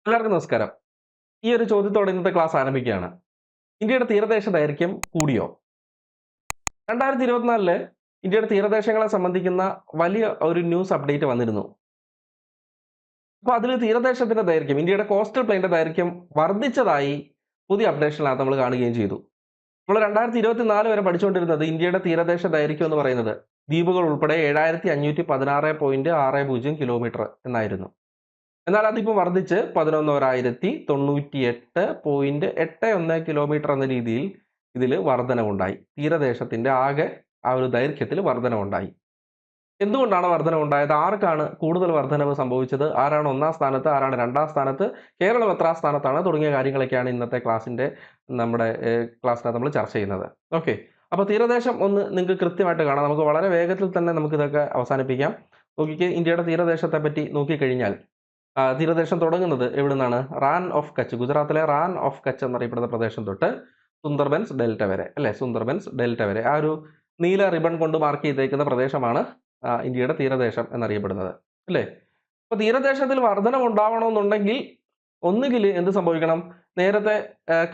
എല്ലാവർക്കും നമസ്കാരം. ഈ ഒരു ചോദ്യത്തോടെ ഇന്നത്തെ ക്ലാസ് ആരംഭിക്കുകയാണ്. ഇന്ത്യയുടെ തീരദേശ ദൈർഘ്യം കൂടിയോ? 2024 ഇന്ത്യയുടെ തീരദേശങ്ങളെ സംബന്ധിക്കുന്ന വലിയ ഒരു ന്യൂസ് അപ്ഡേറ്റ് വന്നിരുന്നു. അപ്പോൾ അതിൽ തീരദേശത്തിന്റെ ദൈർഘ്യം, ഇന്ത്യയുടെ കോസ്റ്റൽ പ്ലെയിന്റെ ദൈർഘ്യം വർദ്ധിച്ചതായി പുതിയ അപ്ഡേഷനിനകത്ത് നമ്മൾ കാണുകയും ചെയ്തു. നമ്മൾ 2024 വരെ പഠിച്ചുകൊണ്ടിരുന്നത് ഇന്ത്യയുടെ തീരദേശ ദൈർഘ്യം എന്ന് പറയുന്നത് ദ്വീപുകൾ ഉൾപ്പെടെ 7516.60 കിലോമീറ്റർ എന്നായിരുന്നു. എന്നാൽ അതിപ്പോൾ വർദ്ധിച്ച് 11,098.81 കിലോമീറ്റർ എന്ന രീതിയിൽ ഇതിൽ വർധനവുണ്ടായി. തീരദേശത്തിന്റെ ആകെ ആ ഒരു ദൈർഘ്യത്തിൽ വർധനവുണ്ടായി. എന്തുകൊണ്ടാണ് വർധനവുണ്ടായത്? ആർക്കാണ് കൂടുതൽ വർധനവ് സംഭവിച്ചത്? ആരാണ് ഒന്നാം സ്ഥാനത്ത്? ആരാണ് രണ്ടാം സ്ഥാനത്ത്? കേരളം എത്രാം സ്ഥാനത്താണ്? തുടങ്ങിയ കാര്യങ്ങളൊക്കെയാണ് ഇന്നത്തെ നമ്മുടെ ക്ലാസ്സിനകത്ത് നമ്മൾ ചർച്ച ചെയ്യുന്നത്. ഓക്കെ, അപ്പോൾ തീരദേശം ഒന്ന് നിങ്ങൾക്ക് കൃത്യമായിട്ട് കാണാം. നമുക്ക് വളരെ വേഗത്തിൽ തന്നെ നമുക്കിതൊക്കെ അവസാനിപ്പിക്കാം. നോക്കിക്കേ, ഇന്ത്യയുടെ തീരദേശത്തെ പറ്റി നോക്കിക്കഴിഞ്ഞാൽ തീരദേശം തുടങ്ങുന്നത് എവിടെ നിന്നാണ്? റാൻ ഓഫ് കച്ച്, ഗുജറാത്തിലെ റാൻ ഓഫ് കച്ച് എന്നറിയപ്പെടുന്ന പ്രദേശം തൊട്ട് സുന്ദർബൻസ് ഡെൽറ്റ വരെ, അല്ലെ? സുന്ദർബൻസ് ഡെൽറ്റ വരെ ആ ഒരു നീല റിബൺ കൊണ്ട് മാർക്ക് ചെയ്തേക്കുന്ന പ്രദേശമാണ് ഇന്ത്യയുടെ തീരദേശം എന്നറിയപ്പെടുന്നത്, അല്ലേ? അപ്പോൾ തീരദേശത്തിൽ വർധനം ഉണ്ടാവണമെന്നുണ്ടെങ്കിൽ ഒന്നുകിൽ എന്ത് സംഭവിക്കണം? നേരത്തെ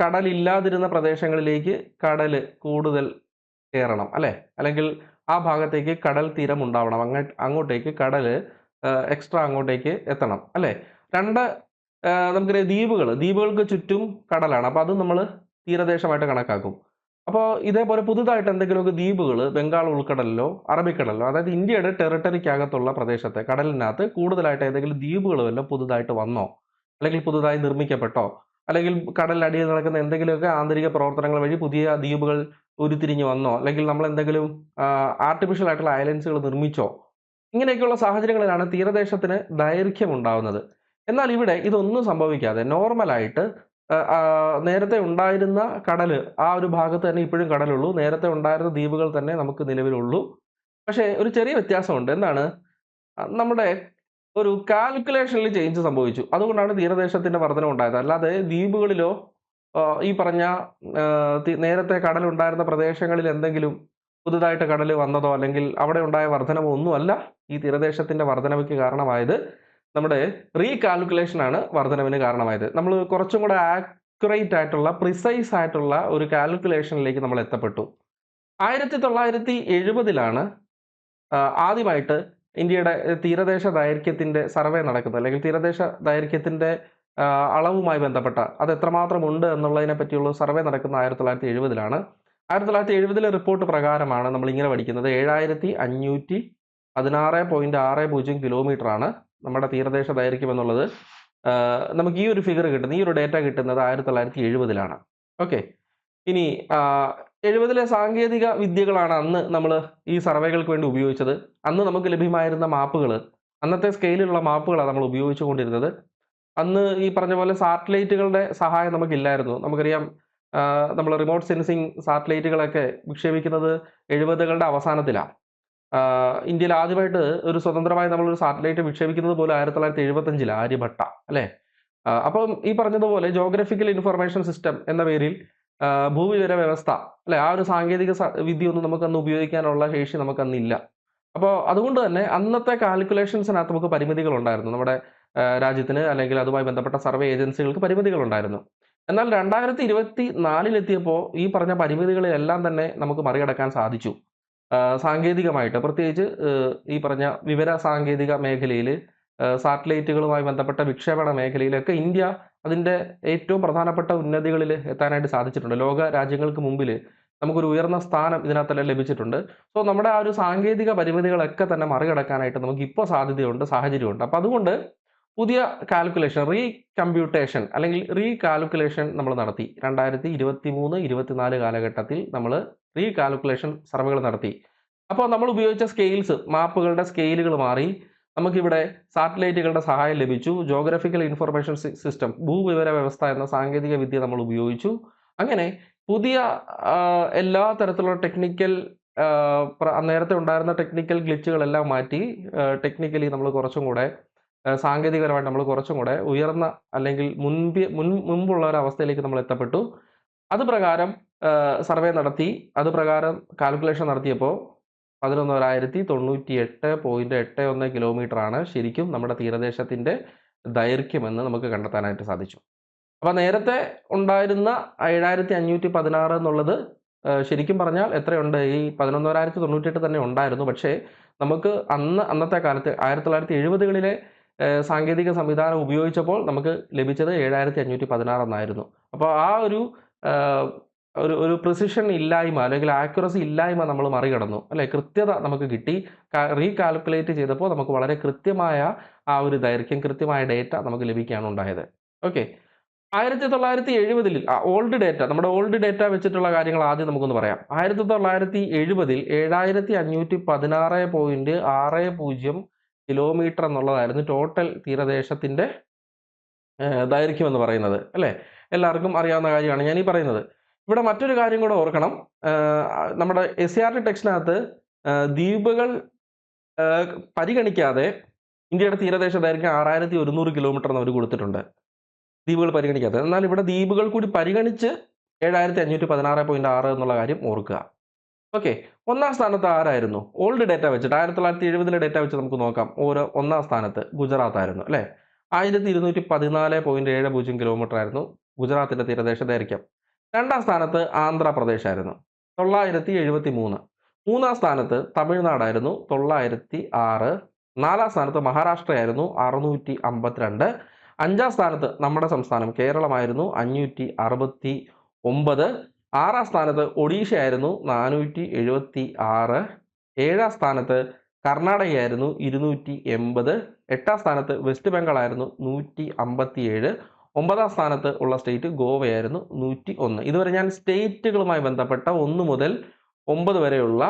കടലില്ലാതിരുന്ന പ്രദേശങ്ങളിലേക്ക് കടൽ കൂടുതൽ കയറണം, അല്ലേ? അല്ലെങ്കിൽ ആ ഭാഗത്തേക്ക് കടൽ തീരം ഉണ്ടാവണം, അങ്ങോട്ടേക്ക് കടൽ എക്സ്ട്രാ അങ്ങോട്ടേക്ക് എത്തണം, അല്ലേ? നമുക്കറിയാം, ദ്വീപുകൾക്ക് ചുറ്റും കടലാണ്. അപ്പോൾ അത് നമ്മൾ തീരദേശമായിട്ട് കണക്കാക്കും. അപ്പോൾ ഇതേപോലെ പുതുതായിട്ട് എന്തെങ്കിലുമൊക്കെ ദ്വീപുകൾ ബംഗാൾ ഉൾക്കടലിലോ അറബിക്കടലിലോ, അതായത് ഇന്ത്യയുടെ ടെറിട്ടറിക്കകത്തുള്ള പ്രദേശത്തെ കടലിനകത്ത് കൂടുതലായിട്ട് ഏതെങ്കിലും ദ്വീപുകൾ വല്ലതും പുതുതായിട്ട് വന്നോ, അല്ലെങ്കിൽ പുതുതായി നിർമ്മിക്കപ്പെട്ടോ, അല്ലെങ്കിൽ കടലിനടിയിൽ നടക്കുന്ന എന്തെങ്കിലുമൊക്കെ ആന്തരിക പ്രവർത്തനങ്ങൾ വഴി പുതിയ ദ്വീപുകൾ ഉരുത്തിരിഞ്ഞ് വന്നോ, അല്ലെങ്കിൽ നമ്മൾ എന്തെങ്കിലും ആർട്ടിഫിഷ്യൽ ആയിട്ടുള്ള ഐലൻഡ്സുകൾ നിർമ്മിച്ചോ, ഇങ്ങനെയൊക്കെയുള്ള സാഹചര്യങ്ങളിലാണ് തീരദേശത്തിന് ദൈർഘ്യം ഉണ്ടാവുന്നത്. എന്നാൽ ഇവിടെ ഇതൊന്നും സംഭവിക്കാതെ നോർമലായിട്ട് നേരത്തെ ഉണ്ടായിരുന്ന കടൽ, ആ ഒരു ഭാഗത്ത് തന്നെ ഇപ്പോഴും കടലുള്ളൂ. നേരത്തെ ഉണ്ടായിരുന്ന ദ്വീപുകൾ തന്നെ നമുക്ക് നിലവിലുള്ളൂ. പക്ഷേ ഒരു ചെറിയ വ്യത്യാസമുണ്ട്. എന്താണ്? നമ്മുടെ ഒരു കാൽക്കുലേഷനിൽ ചേഞ്ച് സംഭവിച്ചു. അതുകൊണ്ടാണ് തീരദേശത്തിന്റെ വർധനം ഉണ്ടായത്. അല്ലാതെ ദ്വീപുകളിലോ ഈ പറഞ്ഞ നേരത്തെ കടലുണ്ടായിരുന്ന പ്രദേശങ്ങളിൽ എന്തെങ്കിലും പുതുതായിട്ട് കടൽ വന്നതോ അല്ലെങ്കിൽ അവിടെ ഉണ്ടായ വർധനവോ ഒന്നുമല്ല ഈ തീരദേശത്തിന്റെ വർധനവയ്ക്ക് കാരണമായത്. നമ്മുടെ റീകാൽക്കുലേഷൻ ആണ് വർധനവിന് കാരണമായത്. നമ്മൾ കുറച്ചും കൂടെ ആക്യുറേറ്റ് ആയിട്ടുള്ള, പ്രിസൈസ് ആയിട്ടുള്ള ഒരു കാൽക്കുലേഷനിലേക്ക് നമ്മൾ എത്തപ്പെട്ടു. 1970 ആദ്യമായിട്ട് ഇന്ത്യയുടെ തീരദേശ ദൈർഘ്യത്തിന്റെ സർവേ നടക്കുന്നത്, അല്ലെങ്കിൽ തീരദേശ ദൈർഘ്യത്തിന്റെ അളവുമായി ബന്ധപ്പെട്ട അത് എത്രമാത്രം ഉണ്ട് എന്നുള്ളതിനെ പറ്റിയുള്ള സർവേ നടക്കുന്ന 1970. 1970 റിപ്പോർട്ട് പ്രകാരമാണ് നമ്മൾ ഇങ്ങനെ പഠിക്കുന്നത്. 7516.60 കിലോമീറ്റർ ആണ് നമ്മുടെ തീരദേശ ദൈർഘ്യം എന്നുള്ളത്. നമുക്ക് ഈ ഒരു ഫിഗർ കിട്ടുന്നത്, ഈ ഒരു ഡേറ്റ കിട്ടുന്നത് 1970. ഓക്കെ, ഇനി 70 സാങ്കേതിക വിദ്യകളാണ് അന്ന് നമ്മൾ ഈ സർവേകൾക്ക് വേണ്ടി ഉപയോഗിച്ചത്. അന്ന് നമുക്ക് ലഭ്യമായിരുന്ന മാപ്പുകൾ, അന്നത്തെ സ്കെയിലുള്ള മാപ്പുകളാണ് നമ്മൾ ഉപയോഗിച്ചുകൊണ്ടിരുന്നത്. അന്ന് ഈ പറഞ്ഞ പോലെ സാറ്റലൈറ്റുകളുടെ സഹായം നമുക്കില്ലായിരുന്നു. നമുക്കറിയാം, നമ്മൾ റിമോട്ട് സെൻസിങ് സാറ്റലൈറ്റുകളൊക്കെ വിക്ഷേപിക്കുന്നത് 70കളുടെ അവസാനത്തിലാണ്. ഇന്ത്യയിൽ ആദ്യമായിട്ട് ഒരു സ്വതന്ത്രമായി നമ്മളൊരു സാറ്റലൈറ്റ് വിക്ഷേപിക്കുന്നത് പോലും 1975 ആര്യഭട്ട, അല്ലേ? അപ്പം ഈ പറഞ്ഞതുപോലെ ജോഗ്രഫിക്കൽ ഇൻഫർമേഷൻ സിസ്റ്റം എന്ന പേരിൽ ഭൂവിവര വ്യവസ്ഥ, അല്ലെ, ആ ഒരു സാങ്കേതിക വിദ്യ ഒന്നും നമുക്കന്ന് ഉപയോഗിക്കാനുള്ള ശേഷി നമുക്കന്നില്ല. അപ്പോൾ അതുകൊണ്ട് തന്നെ അന്നത്തെ കാൽക്കുലേഷൻസിനകത്ത് നമുക്ക് പരിമിതികൾ ഉണ്ടായിരുന്നു. നമ്മുടെ രാജ്യത്തിന്, അല്ലെങ്കിൽ അതുമായി ബന്ധപ്പെട്ട സർവേ ഏജൻസികൾക്ക് പരിമിതികൾ ഉണ്ടായിരുന്നു. എന്നാൽ 2024 ഈ പറഞ്ഞ പരിമിതികളെല്ലാം തന്നെ നമുക്ക് മറികടക്കാൻ സാധിച്ചു. സാങ്കേതികമായിട്ട്, പ്രത്യേകിച്ച് ഈ പറഞ്ഞ വിവര സാങ്കേതിക മേഖലയിൽ, സാറ്റലൈറ്റുകളുമായി ബന്ധപ്പെട്ട വിക്ഷേപണ മേഖലയിലൊക്കെ ഇന്ത്യ അതിൻ്റെ ഏറ്റവും പ്രധാനപ്പെട്ട ഉന്നതികളിൽ എത്താനായിട്ട് സാധിച്ചിട്ടുണ്ട്. ലോക രാജ്യങ്ങൾക്ക് മുമ്പിൽ നമുക്കൊരു ഉയർന്ന സ്ഥാനം ഇതിനകത്തെല്ലാം ലഭിച്ചിട്ടുണ്ട്. സോ നമ്മുടെ ആ ഒരു സാങ്കേതിക പരിമിതികളൊക്കെ തന്നെ മറികടക്കാനായിട്ട് നമുക്ക് ഇപ്പോൾ സാഹചര്യമുണ്ട്. അപ്പം അതുകൊണ്ട് പുതിയ കാൽക്കുലേഷൻ, റീകമ്പ്യൂട്ടേഷൻ അല്ലെങ്കിൽ റീകാൽക്കുലേഷൻ നമ്മൾ നടത്തി. 2023-24 കാലഘട്ടത്തിൽ നമ്മൾ റീകാൽക്കുലേഷൻ സർവേകൾ നടത്തി. അപ്പോൾ നമ്മൾ ഉപയോഗിച്ച സ്കെയിൽസ്, മാപ്പുകളുടെ സ്കെയിലുകൾ മാറി. നമുക്കിവിടെ സാറ്റലൈറ്റുകളുടെ സഹായം ലഭിച്ചു. ജോഗ്രഫിക്കൽ ഇൻഫർമേഷൻ സിസ്റ്റം, ഭൂവിവര വ്യവസ്ഥ എന്ന സാങ്കേതിക വിദ്യ നമ്മൾ ഉപയോഗിച്ചു. അങ്ങനെ പുതിയ എല്ലാ തരത്തിലുള്ള ടെക്നിക്കൽ, നേരത്തെ ഉണ്ടായിരുന്ന ടെക്നിക്കൽ ഗ്ലിച്ചുകളെല്ലാം മാറ്റി ടെക്നിക്കലി നമ്മൾ കുറച്ചും കൂടെ സാങ്കേതികപരമായിട്ട് നമ്മൾ കുറച്ചും കൂടെ ഉയർന്ന, അല്ലെങ്കിൽ മുൻപുള്ള ഒരു അവസ്ഥയിലേക്ക് നമ്മൾ എത്തപ്പെട്ടു. അത് പ്രകാരം സർവേ നടത്തി, അത് പ്രകാരം കാൽക്കുലേഷൻ നടത്തിയപ്പോൾ 11,098.81 കിലോമീറ്റർ ആണ് ശരിക്കും നമ്മുടെ തീരദേശത്തിന്റെ ദൈർഘ്യമെന്ന് നമുക്ക് കണ്ടെത്താനായിട്ട് സാധിച്ചു. അപ്പോൾ നേരത്തെ ഉണ്ടായിരുന്ന 7516 എന്നുള്ളത് ശരിക്കും പറഞ്ഞാൽ എത്രയുണ്ട്? ഈ 11,098 തന്നെ ഉണ്ടായിരുന്നു. പക്ഷേ നമുക്ക് അന്നത്തെ കാലത്ത് 1970കളിലെ സാങ്കേതിക സംവിധാനം ഉപയോഗിച്ചപ്പോൾ നമുക്ക് ലഭിച്ചത് 7516 എന്നായിരുന്നു. അപ്പോൾ ആ ഒരു ഒരു പ്രിസിഷൻ ഇല്ലായ്മ അല്ലെങ്കിൽ ആക്യുറസി ഇല്ലായ്മ നമ്മൾ മറികടന്നു അല്ലേ? കൃത്യത നമുക്ക് കിട്ടി. റീകാൽക്കുലേറ്റ് ചെയ്തപ്പോൾ നമുക്ക് വളരെ കൃത്യമായ ആ ഒരു ദൈർഘ്യം, കൃത്യമായ ഡേറ്റ നമുക്ക് ലഭിക്കുകയാണ് ഉണ്ടായത്. ഓക്കെ. 1970ൽ ഓൾഡ് ഡേറ്റ, നമ്മുടെ ഓൾഡ് ഡേറ്റ വെച്ചിട്ടുള്ള കാര്യങ്ങൾ ആദ്യം നമുക്കൊന്ന് പറയാം. 1970ൽ 7516.60 കിലോമീറ്റർ എന്നുള്ളതായിരുന്നു ടോട്ടൽ തീരദേശത്തിന്റെ ദൈർഘ്യം എന്ന് പറയുന്നത് അല്ലേ? എല്ലാവർക്കും അറിയാവുന്ന കാര്യമാണ് ഞാൻ ഈ പറയുന്നത്. ഇവിടെ മറ്റൊരു കാര്യം കൂടെ ഓർക്കണം. നമ്മുടെ SCERT ടെക്സ്റ്റിനകത്ത് ദ്വീപുകൾ പരിഗണിക്കാതെ ഇന്ത്യയുടെ തീരദേശ ദൈർഘ്യം 6100 കിലോമീറ്റർ എന്ന് അവർ കൊടുത്തിട്ടുണ്ട്. ദ്വീപുകൾ പരിഗണിക്കാതെ. എന്നാൽ ഇവിടെ ദ്വീപുകൾ കൂടി പരിഗണിച്ച് 7516.6 എന്നുള്ള കാര്യം ഓർക്കുക. ഓക്കെ. ഒന്നാം സ്ഥാനത്ത് ആരായിരുന്നു? ഓൾഡ് ഡേറ്റ വെച്ചിട്ട് 1970ലെ ഡേറ്റ വെച്ച് നമുക്ക് നോക്കാം. ഒന്നാം സ്ഥാനത്ത് ഗുജറാത്ത് ആയിരുന്നു അല്ലേ? 1214.70 കിലോമീറ്റർ ആയിരുന്നു ഗുജറാത്തിന്റെ തീരദേശ ദൈർഘ്യം. രണ്ടാം സ്ഥാനത്ത് ആന്ധ്രാപ്രദേശ് ആയിരുന്നു, 973. മൂന്നാം സ്ഥാനത്ത് തമിഴ്നാടായിരുന്നു, 906. നാലാം സ്ഥാനത്ത് മഹാരാഷ്ട്രയായിരുന്നു, 652. അഞ്ചാം സ്ഥാനത്ത് നമ്മുടെ സംസ്ഥാനം കേരളമായിരുന്നു, 569. ആറാം സ്ഥാനത്ത് ഒഡീഷ ആയിരുന്നു, 476. ഏഴാം സ്ഥാനത്ത് കർണാടകയായിരുന്നു, 280. എട്ടാം സ്ഥാനത്ത് വെസ്റ്റ് ബംഗാൾ ആയിരുന്നു, 157. ഒമ്പതാം സ്ഥാനത്ത് ഉള്ള സ്റ്റേറ്റ് ഗോവയായിരുന്നു, 101. ഇതുവരെ ഞാൻ സ്റ്റേറ്റുകളുമായി ബന്ധപ്പെട്ട 1 മുതൽ 9 വരെയുള്ള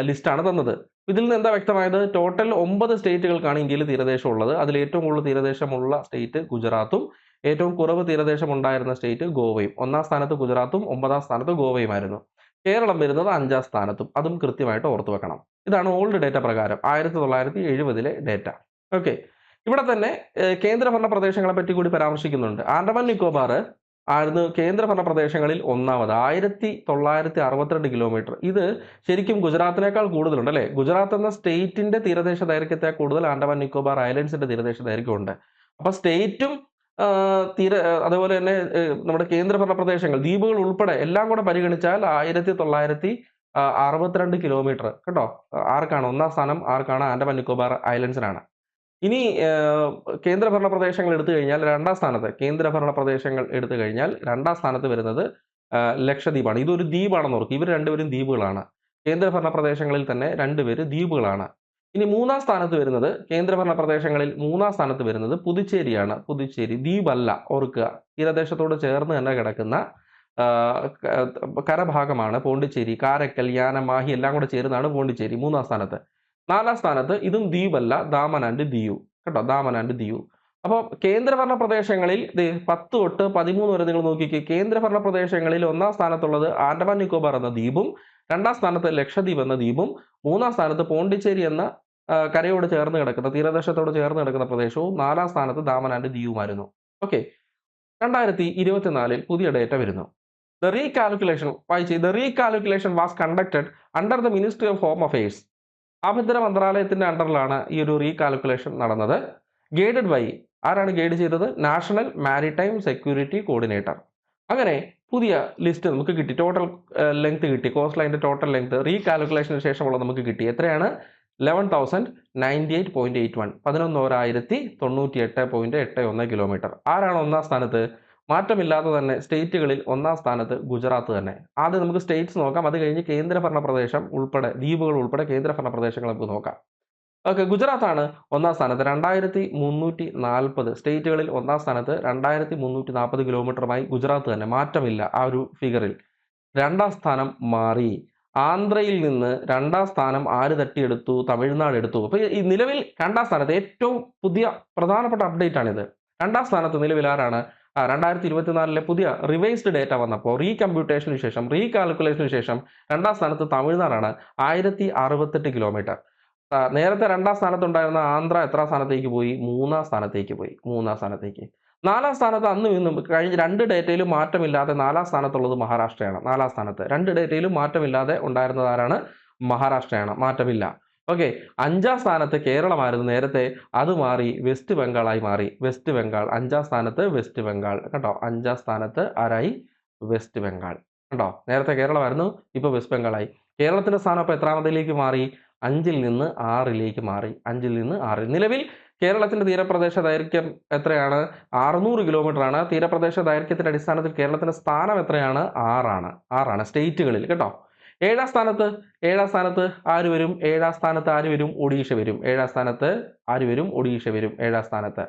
ലിസ്റ്റാണ് തന്നത്. ഇതിൽ നിന്ന് എന്താ വ്യക്തമായത്? ടോട്ടൽ 9 സ്റ്റേറ്റുകൾക്കാണ് ഇന്ത്യയിൽ തീരദേശം ഉള്ളത്. അതിൽ ഏറ്റവും കൂടുതൽ തീരദേശമുള്ള സ്റ്റേറ്റ് ഗുജറാത്തും ഏറ്റവും കുറവ് തീരദേശം ഉണ്ടായിരുന്ന സ്റ്റേറ്റ് ഗോവയും. ഒന്നാം സ്ഥാനത്ത് ഗുജറാത്തും 9ാം സ്ഥാനത്ത് ഗോവയുമായിരുന്നു. കേരളം വരുന്നത് 5ാം സ്ഥാനത്തും. അതും കൃത്യമായിട്ട് ഓർത്തു വെക്കണം. ഇതാണ് ഓൾഡ് ഡേറ്റ പ്രകാരം 1970ലെ ഡേറ്റ. ഓക്കെ. ഇവിടെ തന്നെ കേന്ദ്രഭരണ പ്രദേശങ്ങളെ പറ്റി കൂടി പരാമർശിക്കുന്നുണ്ട്. ആൻഡമാൻ നിക്കോബാർ ആയിരുന്നു കേന്ദ്രഭരണ പ്രദേശങ്ങളിൽ ഒന്നാമത്, 1962 കിലോമീറ്റർ. ഇത് ശരിക്കും ഗുജറാത്തിനേക്കാൾ കൂടുതലുണ്ട് അല്ലേ? ഗുജറാത്ത് എന്ന സ്റ്റേറ്റിന്റെ തീരദേശ ദൈർഘ്യത്തെ കൂടുതൽ ആൻഡമാൻ നിക്കോബാർ ഐലൻഡ്സിന്റെ തീരദേശ ദൈർഘ്യമുണ്ട്. അപ്പൊ സ്റ്റേറ്റും അതുപോലെ തന്നെ നമ്മുടെ കേന്ദ്രഭരണ പ്രദേശങ്ങൾ, ദ്വീപുകൾ ഉൾപ്പെടെ എല്ലാം കൂടെ പരിഗണിച്ചാൽ 1962 കിലോമീറ്റർ കേട്ടോ. ആർക്കാണ് ഒന്നാം സ്ഥാനം? ആർക്കാണ്? ആൻഡമാൻ നിക്കോബാർ ഐലൻഡ്സിനാണ്. ഇനി കേന്ദ്രഭരണ പ്രദേശങ്ങൾ എടുത്തു കഴിഞ്ഞാൽ രണ്ടാം സ്ഥാനത്ത്, കേന്ദ്രഭരണ പ്രദേശങ്ങൾ എടുത്തു കഴിഞ്ഞാൽ രണ്ടാം സ്ഥാനത്ത് വരുന്നത് ലക്ഷദ്വീപാണ്. ഇതൊരു ദ്വീപാണെന്ന് ഓർക്കും. ഇവർ രണ്ടുപേരും ദ്വീപുകളാണ്. കേന്ദ്രഭരണ പ്രദേശങ്ങളിൽ തന്നെ രണ്ടുപേര് ദ്വീപുകളാണ്. ഇനി മൂന്നാം സ്ഥാനത്ത് വരുന്നത്, കേന്ദ്രഭരണ പ്രദേശങ്ങളിൽ മൂന്നാം സ്ഥാനത്ത് വരുന്നത് പുതുച്ചേരിയാണ്. പുതുച്ചേരി ദ്വീപല്ല, ഓർക്കുക. തീരദേശത്തോട് ചേർന്ന് തന്നെ കിടക്കുന്ന കരഭാഗമാണ് പോണ്ടിച്ചേരി. കാരക്കൽ, യാനം, മാഹി എല്ലാം കൂടെ ചേരുന്നതാണ് പോണ്ടിച്ചേരി മൂന്നാം സ്ഥാനത്ത്. നാലാം സ്ഥാനത്ത് ഇതും ദ്വീപല്ല, ദാമൻ ആൻഡ് ദിയു കേട്ടോ, ദാമൻ ആൻഡ് ദിയു. അപ്പോൾ കേന്ദ്രഭരണ പ്രദേശങ്ങളിൽ 10 തൊട്ട് 13 വരെ നിങ്ങൾ നോക്കിക്കേ. കേന്ദ്രഭരണ പ്രദേശങ്ങളിൽ ഒന്നാം സ്ഥാനത്തുള്ളത് ആൻഡമാൻ നിക്കോബാർ എന്ന ദ്വീപും, രണ്ടാം സ്ഥാനത്ത് ലക്ഷദ്വീപ് എന്ന ദ്വീപും, മൂന്നാം സ്ഥാനത്ത് പോണ്ടിച്ചേരി എന്ന കരയോട് ചേർന്ന് കിടക്കുന്ന, തീരദേശത്തോട് ചേർന്ന് കിടക്കുന്ന പ്രദേശവും, നാലാം സ്ഥാനത്ത് ദാമൻ ആൻഡ് ദിയുമായിരുന്നു. ഓക്കെ. 2024 പുതിയ ഡേറ്റ വരുന്നു. The recalculation was conducted under the Ministry of Home Affairs. ആഭ്യന്തര മന്ത്രാലയത്തിന്റെ അണ്ടറിലാണ് ഈ ഒരു റീകാൽക്കുലേഷൻ നടന്നത്. ഗൈഡഡ് ബൈ, ആരാണ് ഗൈഡ് ചെയ്തത്? National maritime security coordinator. അങ്ങനെ പുതിയ ലിസ്റ്റ് നമുക്ക് കിട്ടി. ടോട്ടൽ ലെങ്ത് കിട്ടി, കോസ്റ്റ് ലൈനിന്റെ ടോട്ടൽ ലെങ്ത് റീകാൽക്കുലേഷന് ശേഷമുള്ള നമുക്ക് കിട്ടി. എത്രയാണ്? 11,098.81, 11,098.81 കിലോമീറ്റർ. ആരാണ് ഒന്നാം സ്ഥാനത്ത്? മാറ്റമില്ലാതെ തന്നെ സ്റ്റേറ്റുകളിൽ ഒന്നാം സ്ഥാനത്ത് ഗുജറാത്ത് തന്നെ. ആദ്യം നമുക്ക് സ്റ്റേറ്റ്സ് നോക്കാം, അത് കഴിഞ്ഞ് കേന്ദ്രഭരണ പ്രദേശം ഉൾപ്പെടെ, ദ്വീപുകൾ ഉൾപ്പെടെ കേന്ദ്രഭരണ പ്രദേശങ്ങൾ നമുക്ക് നോക്കാം. ഓക്കെ. ഗുജറാത്താണ് ഒന്നാം സ്ഥാനത്ത്, 2340 സ്റ്റേറ്റുകളിൽ ഒന്നാം സ്ഥാനത്ത്, 2340 കിലോമീറ്ററുമായി ഗുജറാത്ത് തന്നെ, മാറ്റമില്ല ആ ഒരു ഫിഗറിൽ. രണ്ടാം സ്ഥാനം മാറി. ആന്ധ്രയിൽ നിന്ന് രണ്ടാം സ്ഥാനം ആര് തട്ടിയെടുത്തു? തമിഴ്നാട് എടുത്തു. അപ്പോൾ ഈ നിലവിൽ രണ്ടാം സ്ഥാനത്ത്, ഏറ്റവും പുതിയ പ്രധാനപ്പെട്ട അപ്ഡേറ്റ് ആണിത്. രണ്ടാം സ്ഥാനത്ത് നിലവിൽ ആരാണ്? 2024 പുതിയ റിവൈസ്ഡ് ഡേറ്റ വന്നപ്പോൾ റീകമ്പ്യൂട്ടേഷന് ശേഷം, റീകാൽക്കുലേഷന് ശേഷം രണ്ടാം സ്ഥാനത്ത് തമിഴ്നാടാണ്, 1068 കിലോമീറ്റർ. നേരത്തെ രണ്ടാം സ്ഥാനത്തുണ്ടായിരുന്ന ആന്ധ്ര എത്രാം സ്ഥാനത്തേക്ക് പോയി? മൂന്നാം സ്ഥാനത്തേക്ക് പോയി. നാലാം സ്ഥാനത്ത് അന്നും ഇന്നും കഴിഞ്ഞ 2 ഡേറ്റയിലും മാറ്റമില്ലാതെ നാലാം സ്ഥാനത്തുള്ളത് മഹാരാഷ്ട്രയാണ്. നാലാം സ്ഥാനത്ത് 2 ഡേറ്റയിലും മാറ്റമില്ലാതെ ഉണ്ടായിരുന്നത് ആരാണ്? മഹാരാഷ്ട്രയാണ്. മാറ്റമില്ല. ഓക്കെ, 5ാം സ്ഥാനത്ത് കേരളമായിരുന്നു നേരത്തെ, അത് മാറി വെസ്റ്റ് ബംഗാളായി മാറി. വെസ്റ്റ് ബംഗാൾ 5ാം സ്ഥാനത്ത്, വെസ്റ്റ് ബംഗാൾ കേട്ടോ. 5ാം സ്ഥാനത്ത് ആരായി? വെസ്റ്റ് ബംഗാൾ കേട്ടോ. നേരത്തെ കേരളമായിരുന്നു, ഇപ്പോൾ വെസ്റ്റ് ബംഗാളായി. കേരളത്തിന്റെ സ്ഥാനം അപ്പോൾ എത്രാമതിലേക്ക് മാറി? 5ൽ നിന്ന് 6ലേക്ക് മാറി. 5ൽ നിന്ന് 6. നിലവിൽ കേരളത്തിന്റെ തീരപ്രദേശ ദൈർഘ്യം എത്രയാണ്? 600 കിലോമീറ്റർ ആണ്. തീരപ്രദേശ ദൈർഘ്യത്തിന്റെ അടിസ്ഥാനത്തിൽ കേരളത്തിന്റെ സ്ഥാനം എത്രയാണ്? 6ആണ് സ്റ്റേറ്റുകളിൽ കേട്ടോ. 7ാം സ്ഥാനത്ത് ആര് വരും? 7ാം സ്ഥാനത്ത് ആര് വരും? ഒഡീഷ വരും. 7ാം സ്ഥാനത്ത് ആര് വരും? ഒഡീഷ വരും 7ാം സ്ഥാനത്ത്.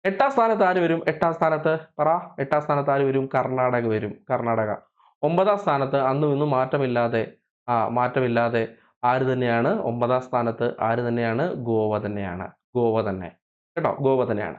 8ാം സ്ഥാനത്ത് ആര് വരും? 8ാം സ്ഥാനത്ത് പറ. 8ാം സ്ഥാനത്ത് ആര് വരും? കർണാടക വരും. കർണാടക. 9ാം സ്ഥാനത്ത് അന്നും ഇന്നും മാറ്റമില്ലാതെ ആര് തന്നെയാണ്? 9ാം സ്ഥാനത്ത് ആര് തന്നെയാണ്? ഗോവ തന്നെയാണ്. ഗോവ തന്നെ കേട്ടോ. ഗോവ തന്നെയാണ്.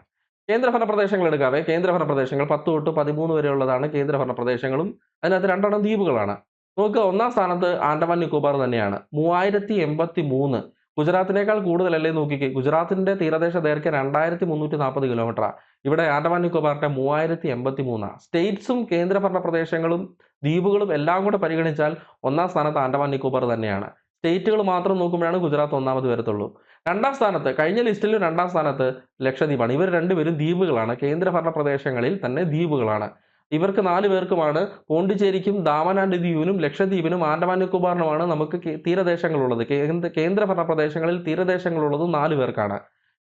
കേന്ദ്രഭരണ പ്രദേശങ്ങൾ എടുക്കാവേ. കേന്ദ്രഭരണ പ്രദേശങ്ങൾ 10 തൊട്ട് 13 വരെയുള്ളതാണ് കേന്ദ്രഭരണ പ്രദേശങ്ങളും. അതിനകത്ത് 2 ദ്വീപുകളാണ്. നോക്കുക, 1ാം സ്ഥാനത്ത് ആൻഡമാൻ നിക്കോബാർ തന്നെയാണ്. 3083. ഗുജറാത്തിനേക്കാൾ കൂടുതലല്ലേ നോക്കിക്കേ. ഗുജറാത്തിന്റെ തീരദേശ ദൈർഘ്യം 2340 കിലോമീറ്ററാണ്. ഇവിടെ ആൻഡമാൻ നിക്കോബാറിന്റെ 3083. സ്റ്റേറ്റ്സും കേന്ദ്രഭരണ പ്രദേശങ്ങളും ദ്വീപുകളും എല്ലാം കൂടെ പരിഗണിച്ചാൽ 1ാം സ്ഥാനത്ത് ആൻഡമാൻ നിക്കോബാർ തന്നെയാണ്. സ്റ്റേറ്റുകൾ മാത്രം നോക്കുമ്പോഴാണ് ഗുജറാത്ത് 1ാമത് വരത്തുള്ളൂ. 2ാം സ്ഥാനത്ത്, കഴിഞ്ഞ ലിസ്റ്റിൽ 2ാം സ്ഥാനത്ത് ലക്ഷദ്വീപാണ്. ഇവർ രണ്ടുപേരും ദ്വീപുകളാണ്. കേന്ദ്രഭരണ പ്രദേശങ്ങളിൽ തന്നെ ദ്വീപുകളാണ്. ഇവർക്ക് 4 പേർക്കുമാണ്. പോണ്ടിച്ചേരിക്കും ദാമൻ ആൻഡ് ദിയുവിനും ലക്ഷദ്വീപിനും ആൻഡമാൻ നിക്കോബാറിനുമാണ് നമുക്ക് തീരദേശങ്ങളുള്ളത്. കേന്ദ്രഭരണ പ്രദേശങ്ങളിൽ തീരദേശങ്ങളുള്ളത് 4 പേർക്കാണ്.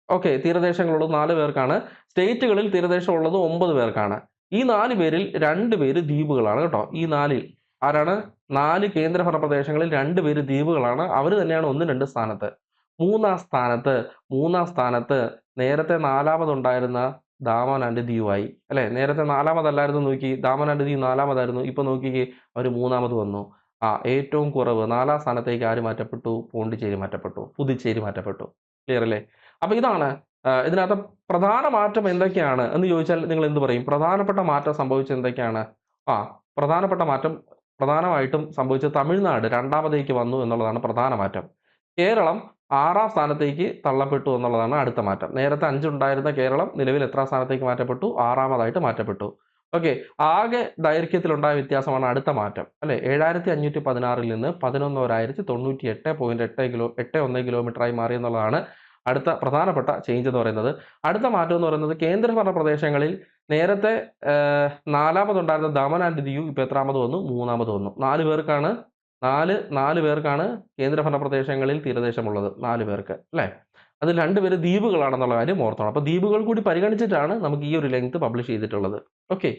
ഓക്കെ, തീരദേശങ്ങളുള്ളത് 4 പേർക്കാണ്. സ്റ്റേറ്റുകളിൽ തീരദേശമുള്ളത് 9 പേർക്കാണ്. ഈ 4 പേരിൽ 2 പേര് ദ്വീപുകളാണ് കേട്ടോ. ഈ 4ൽ ആരാണ്? 4 കേന്ദ്രഭരണ പ്രദേശങ്ങളിൽ 2 പേര് ദ്വീപുകളാണ്. അവർ തന്നെയാണ് 1, 2 സ്ഥാനത്ത്. 3ാം സ്ഥാനത്ത് നേരത്തെ 4ാമതുണ്ടായിരുന്ന ദാമൻ ആൻഡ് ദിയു ആയി അല്ലെ. നേരത്തെ 4ാമതല്ലായിരുന്നു. നോക്കി, ദാമൻ ആൻഡ് ദിയു 4ാമതായിരുന്നു. ഇപ്പൊ നോക്കിക്കേ, അവർ 3ാമത് വന്നു. ഏറ്റവും കുറവ് 4ാം സ്ഥാനത്തേക്ക് ആര് മാറ്റപ്പെട്ടു? പോണ്ടിച്ചേരി മാറ്റപ്പെട്ടു. പുതുച്ചേരി മാറ്റപ്പെട്ടു. ക്ലിയർ അല്ലേ? അപ്പൊ ഇതാണ് ഇതിനകത്ത് പ്രധാന മാറ്റം എന്തൊക്കെയാണ് എന്ന് ചോദിച്ചാൽ നിങ്ങൾ എന്ത് പറയും? പ്രധാനപ്പെട്ട മാറ്റം സംഭവിച്ചത് എന്തൊക്കെയാണ്? പ്രധാനപ്പെട്ട മാറ്റം പ്രധാനമായിട്ടും സംഭവിച്ചത് തമിഴ്നാട് 2ാമതേക്ക് വന്നു എന്നുള്ളതാണ് പ്രധാന മാറ്റം. കേരളം 6ാം സ്ഥാനത്തേക്ക് തള്ളപ്പെട്ടു എന്നുള്ളതാണ് അടുത്ത മാറ്റം. നേരത്തെ 5 ഉണ്ടായിരുന്ന കേരളം നിലവിൽ എത്രാം സ്ഥാനത്തേക്ക് മാറ്റപ്പെട്ടു? 6ാമതായിട്ട് മാറ്റപ്പെട്ടു. ഓക്കെ, ആകെ ദൈർഘ്യത്തിലുണ്ടായ വ്യത്യാസമാണ് അടുത്ത മാറ്റം അല്ലെ. 7516ൽ നിന്ന് 11,098.81 കിലോമീറ്ററായി മാറി എന്നുള്ളതാണ് അടുത്ത പ്രധാനപ്പെട്ട ചേഞ്ച് എന്ന് പറയുന്നത്. അടുത്ത മാറ്റം എന്ന് പറയുന്നത് കേന്ദ്രഭരണ പ്രദേശങ്ങളിൽ നേരത്തെ 4ാമതുണ്ടായിരുന്ന ദാമൻ ആൻഡ് ദിയു ഇപ്പൊ എത്രാമത് വന്നു? 3ാമത് വന്നു. 4 പേർക്കാണ് കേന്ദ്രഭരണ പ്രദേശങ്ങളിൽ തീരദേശമുള്ളത്. 4 പേർക്ക് അല്ലേ. അതിൽ 2 പേര് ദ്വീപുകളാണെന്നുള്ള കാര്യം ഓർത്തോണം. അപ്പോൾ ദ്വീപുകൾ കൂടി പരിഗണിച്ചിട്ടാണ് നമുക്ക് ഈ ഒരു ലെങ്ത് പബ്ലിഷ് ചെയ്തിട്ടുള്ളത്. ഓക്കെ,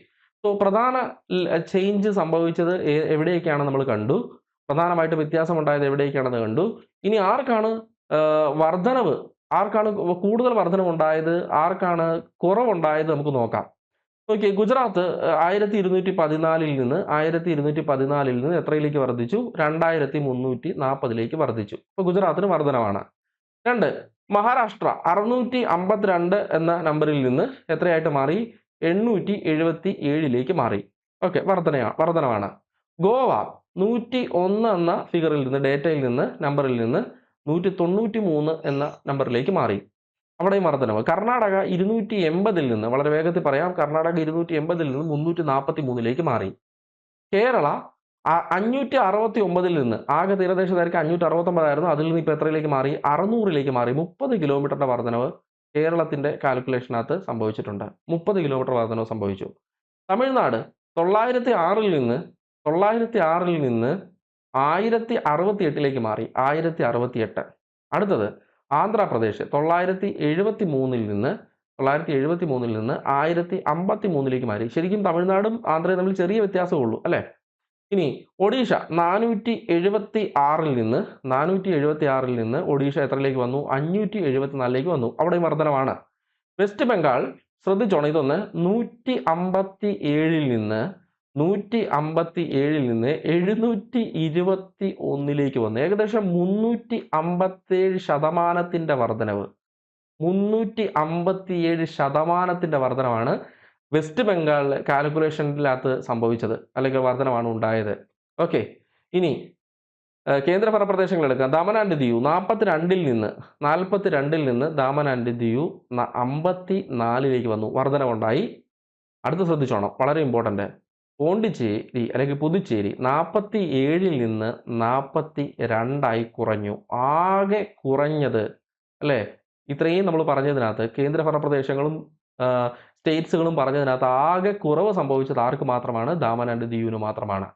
സോ പ്രധാന ചേഞ്ച് സംഭവിച്ചത് എവിടെയൊക്കെയാണ് നമ്മൾ കണ്ടു. പ്രധാനമായിട്ട് വ്യത്യാസം ഉണ്ടായത് എവിടേക്കാണെന്ന് കണ്ടു. ഇനി ആർക്കാണ് വർധനവ്, ആർക്കാണ് കൂടുതൽ വർധനവ് ഉണ്ടായത്, ആർക്കാണ് കുറവുണ്ടായത് നമുക്ക് നോക്കാം. ഓക്കെ, ഗുജറാത്ത് 1214ൽ നിന്ന് എത്രയിലേക്ക് വർദ്ധിച്ചു? 2340ലേക്ക് വർദ്ധിച്ചു. അപ്പോൾ ഗുജറാത്തിന് വർധനവാണ്. 2, മഹാരാഷ്ട്ര 652 എന്ന നമ്പറിൽ നിന്ന് എത്രയായിട്ട് മാറി? 877ലേക്ക് മാറി. ഓക്കെ, വർധനവാണ്. ഗോവ 101 എന്ന ഫിഗറിൽ നിന്ന്, ഡേറ്റയിൽ നിന്ന്, നമ്പറിൽ നിന്ന് 193 എന്ന നമ്പറിലേക്ക് മാറി. അവിടെയും വർധനവ്. കർണാടക 280ൽ നിന്ന്, വളരെ വേഗത്തിൽ പറയാം, കർണാടക 280ൽ നിന്ന് 343ലേക്ക് മാറി. കേരള 569ൽ നിന്ന്, ആകെ തീരദേശ ദൈർഘ്യം 569 ആയിരുന്നു. അതിൽ നിന്ന് ഇപ്പോൾ എത്രയിലേക്ക് മാറി? 600ലേക്ക് മാറി. 30 കിലോമീറ്ററിന്റെ വർധനവ് കേരളത്തിന്റെ കാൽക്കുലേഷനകത്ത് സംഭവിച്ചിട്ടുണ്ട്. 30 കിലോമീറ്റർ വർധനവ് സംഭവിച്ചു. തമിഴ്നാട് 906ൽ നിന്ന് 1068ലേക്ക് മാറി. 1068. അടുത്തത് ആന്ധ്രാപ്രദേശ് 973ൽ നിന്ന് 1053ലേക്ക് മാറി. ശരിക്കും തമിഴ്നാടും ആന്ധ്രയും തമ്മിൽ ചെറിയ വ്യത്യാസമേ ഉള്ളൂ അല്ലേ. ഇനി ഒഡീഷ 476ൽ നിന്ന് ഒഡീഷ എത്രയിലേക്ക് വന്നു? 574ലേക്ക് വന്നു. അവിടെയും വർധനവാണ്. വെസ്റ്റ് ബംഗാൾ ശ്രദ്ധിച്ചോണം, ഇതൊന്ന് 157ൽ നിന്ന് 721ലേക്ക് വന്നു. ഏകദേശം 357% വർധനവ്. 357% വർധനമാണ് വെസ്റ്റ് ബംഗാളിലെ കാൽക്കുലേഷനിനകത്ത് സംഭവിച്ചത്, അല്ലെങ്കിൽ വർധനമാണ് ഉണ്ടായത്. ഓക്കെ, ഇനി കേന്ദ്രഭരണ പ്രദേശങ്ങൾ എടുക്കാം. ദാമൻ ആൻഡ് ദിയു 42ൽ നിന്ന് ദാമൻ ആൻഡ് ദിയു 54ലേക്ക് വന്നു, വർധനവുണ്ടായി. അടുത്ത് ശ്രദ്ധിച്ചോണം, വളരെ ഇമ്പോർട്ടൻ്റ്. പോണ്ടിച്ചേരി അല്ലെങ്കിൽ പുതുച്ചേരി 47 നിന്ന് 42 കുറഞ്ഞു. ആകെ കുറഞ്ഞത് അല്ലേ? ഇത്രയും നമ്മൾ പറഞ്ഞതിനകത്ത് കേന്ദ്രഭരണ പ്രദേശങ്ങളും സ്റ്റേറ്റ്സുകളും പറഞ്ഞതിനകത്ത് ആകെ കുറവ് സംഭവിച്ചത് ആർക്ക് മാത്രമാണ്? ദാമൻ ആൻഡ് ദിയുവിന് മാത്രമാണ്.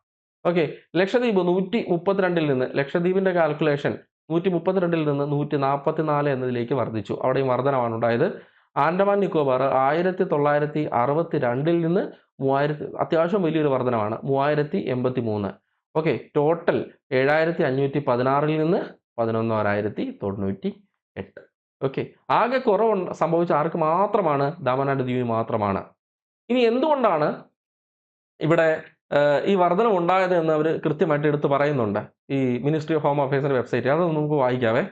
ഓക്കെ. ലക്ഷദ്വീപ് 132 നിന്ന് ലക്ഷദ്വീപിന്റെ കാൽക്കുലേഷൻ 132 നിന്ന് 144 എന്നതിലേക്ക് വർദ്ധിച്ചു. അവിടെയും വർധനമാണ് ഉണ്ടായത്. ആൻഡമാൻ നിക്കോബാർ 1962 നിന്ന് 3000 അത്യാവശ്യം വലിയൊരു വർധനമാണ് 3083. ഓക്കെ. ടോട്ടൽ 7516 നിന്ന് 11,098. ഓക്കെ. ആകെ കുറവ് സംഭവിച്ച ആർക്ക് മാത്രമാണ്? ദാമൻ ആൻഡ് ദിയു മാത്രമാണ്. ഇനി എന്തുകൊണ്ടാണ് ഇവിടെ ഈ വർധനം ഉണ്ടായത് എന്ന് അവർ കൃത്യമായിട്ട് എടുത്ത് പറയുന്നുണ്ട്. ഈ മിനിസ്ട്രി ഓഫ് ഹോം അഫയേഴ്സിന്റെ വെബ്സൈറ്റ് അത് നമുക്ക് വായിക്കാവേ.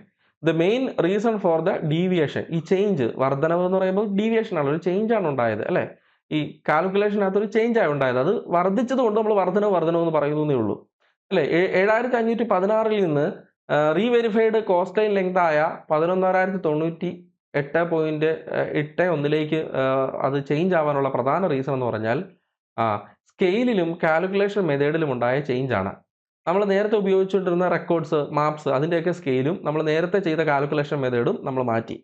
The main reason for the deviation, ഈ ചേഞ്ച് വർധനവ് എന്ന് പറയുമ്പോൾ ഡീവിയേഷൻ ആണ്, ഒരു ചേഞ്ച് ആണ് ഉണ്ടായത് അല്ലേ? ഈ കാൽക്കുലേഷനകത്ത് ഒരു ചേഞ്ച് ആണ് ഉണ്ടായത്. അത് വർദ്ധിച്ചത് കൊണ്ട് നമ്മൾ വർധനവ് എന്ന് പറയുന്നേ ഉള്ളൂ അല്ലേ? 7516 നിന്ന് റീവെരിഫൈഡ് കോസ്റ്റ് ലൈൻ ലെങ്ത് ആയ 11,098.81 അത് ചേഞ്ച് ആവാനുള്ള പ്രധാന റീസൺ എന്ന് പറഞ്ഞാൽ സ്കെയിലിലും കാൽക്കുലേഷൻ മെത്തേഡിലും ഉണ്ടായ ചേഞ്ച് ആണ്. നമ്മൾ നേരത്തെ ഉപയോഗിച്ചുകൊണ്ടിരുന്ന റെക്കോർഡ്സ്, മാപ്സ് അതിൻ്റെയൊക്കെ സ്കെയിലും നമ്മൾ നേരത്തെ ചെയ്ത കാൽക്കുലേഷൻ മെത്തേഡും നമ്മൾ മാറ്റി.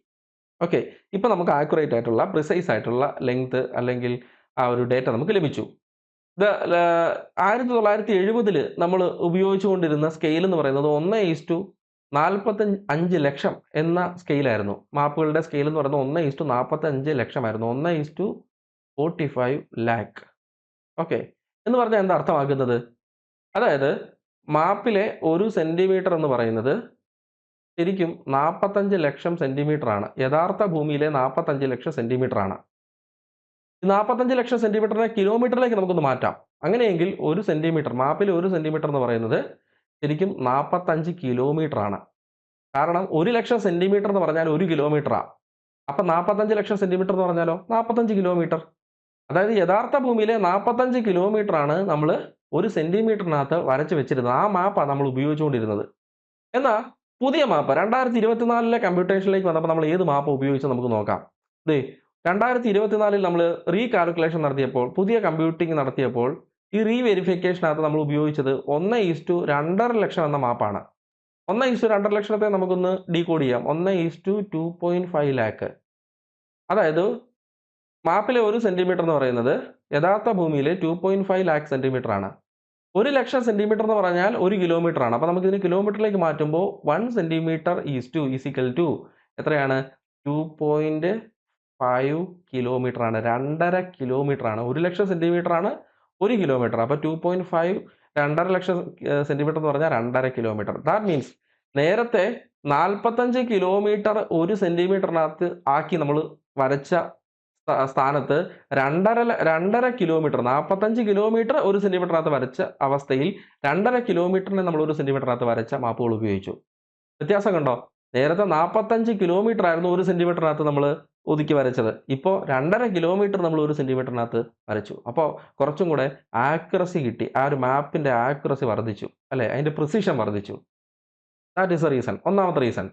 ഓക്കെ. ഇപ്പോൾ നമുക്ക് ആക്യുറേറ്റ് ആയിട്ടുള്ള പ്രിസൈസ് ആയിട്ടുള്ള ലെങ്ത് അല്ലെങ്കിൽ ആ ഒരു ഡേറ്റ നമുക്ക് ലഭിച്ചു. 1970 നമ്മൾ ഉപയോഗിച്ചുകൊണ്ടിരുന്ന സ്കെയിൽ എന്ന് പറയുന്നത് 1:45 ലക്ഷം എന്ന സ്കെയിലായിരുന്നു. മാപ്പുകളുടെ സ്കെയിൽ എന്ന് പറയുന്നത് 1:45 ലക്ഷമായിരുന്നു. 1:45 lakh. ഓക്കെ. എന്ന് പറഞ്ഞാൽ എന്താ അർത്ഥമാക്കുന്നത്? അതായത് മാപ്പിലെ 1 സെന്റിമീറ്റർ എന്ന് പറയുന്നത് ശരിക്കും 45 ലക്ഷം സെന്റിമീറ്റർ ആണ്. യഥാർത്ഥ ഭൂമിയിലെ 45 ലക്ഷം സെന്റിമീറ്റർ ആണ്. 45 ലക്ഷം സെന്റിമീറ്ററിനെ കിലോമീറ്ററിലേക്ക് നമുക്കൊന്ന് മാറ്റാം. അങ്ങനെയെങ്കിൽ 1 സെന്റിമീറ്റർ, മാപ്പിൽ 1 സെന്റിമീറ്റർ എന്ന് പറയുന്നത് ശരിക്കും 45 കിലോമീറ്റർ ആണ്. കാരണം 1 ലക്ഷം സെന്റിമീറ്റർ എന്ന് പറഞ്ഞാൽ 1 കിലോമീറ്ററാണ്. അപ്പം 45 ലക്ഷം സെന്റിമീറ്റർ എന്ന് പറഞ്ഞാലോ 45 കിലോമീറ്റർ. അതായത് യഥാർത്ഥ ഭൂമിയിലെ 45 കിലോമീറ്റർ ആണ് നമ്മൾ 1 സെന്റിമീറ്ററിനകത്ത് വരച്ച് വെച്ചിരുന്നത്. ആ മാപ്പാണ് നമ്മൾ ഉപയോഗിച്ചുകൊണ്ടിരുന്നത്. എന്നാൽ പുതിയ മാപ്പ് 2024 കമ്പ്യൂട്ടേഷനിലേക്ക് വന്നപ്പോൾ നമ്മൾ ഏത് മാപ്പ് ഉപയോഗിച്ച് നമുക്ക് നോക്കാം. 2024 നമ്മൾ റീകാൽക്കുലേഷൻ നടത്തിയപ്പോൾ, പുതിയ കമ്പ്യൂട്ടിംഗ് നടത്തിയപ്പോൾ ഈ റീവെരിഫിക്കേഷനകത്ത് നമ്മൾ ഉപയോഗിച്ചത് 1:2.5 ലക്ഷം എന്ന മാപ്പാണ്. 1:2.5 ലക്ഷത്തെ നമുക്കൊന്ന് ഡീകോഡ് ചെയ്യാം. 1:2.5 lakh. അതായത് മാപ്പിലെ 1 സെന്റിമീറ്റർ എന്ന് പറയുന്നത് യഥാർത്ഥ ഭൂമിയിലെ 2.5 lakh സെന്റിമീറ്റർ ആണ്. 1 ലക്ഷം സെന്റിമീറ്റർ എന്ന് പറഞ്ഞാൽ 1 കിലോമീറ്റർ ആണ്. അപ്പോൾ നമുക്ക് ഇതിന് കിലോമീറ്ററിലേക്ക് മാറ്റുമ്പോൾ 1 സെന്റിമീറ്റർ ഈസ് ഈക്വൽ ടു എത്രയാണ്? 2.5 കിലോമീറ്റർ ആണ്. 2.5 കിലോമീറ്റർ ആണ്. 1 ലക്ഷം സെന്റിമീറ്റർ ആണ് 1 കിലോമീറ്റർ. അപ്പോൾ 2.5 2.5 ലക്ഷം സെന്റിമീറ്റർ എന്ന് പറഞ്ഞാൽ 2.5 കിലോമീറ്റർ. ദാറ്റ് മീൻസ് നേരത്തെ 45 കിലോമീറ്റർ 1 സെന്റിമീറ്ററിനകത്ത് ആക്കി നമ്മൾ വരച്ച സ്ഥാനത്ത് 2.5 കിലോമീറ്റർ, 45 കിലോമീറ്റർ 1 സെന്റിമീറ്ററിനകത്ത് വരച്ച അവസ്ഥയിൽ 2.5 കിലോമീറ്ററിനെ നമ്മൾ 1 സെന്റിമീറ്ററിനകത്ത് വരച്ച മാപ്പുകൾ ഉപയോഗിച്ചു. വ്യത്യാസം കണ്ടോ? നേരത്തെ 45 കിലോമീറ്റർ ആയിരുന്നു 1 സെന്റിമീറ്ററിനകത്ത് നമ്മൾ ഒതുക്കി വരച്ചത്. ഇപ്പോൾ 2.5 കിലോമീറ്റർ നമ്മൾ 1 സെന്റിമീറ്ററിനകത്ത് വരച്ചു. അപ്പോൾ കുറച്ചും കൂടെ ആക്യുറസി കിട്ടി. ആ ഒരു മാപ്പിന്റെ ആക്യുറസി വർദ്ധിച്ചു അല്ലേ? അതിന്റെ പ്രിസിഷൻ വർദ്ധിച്ചു. That is A reason. ഒന്നാമത്തെ റീസൺ.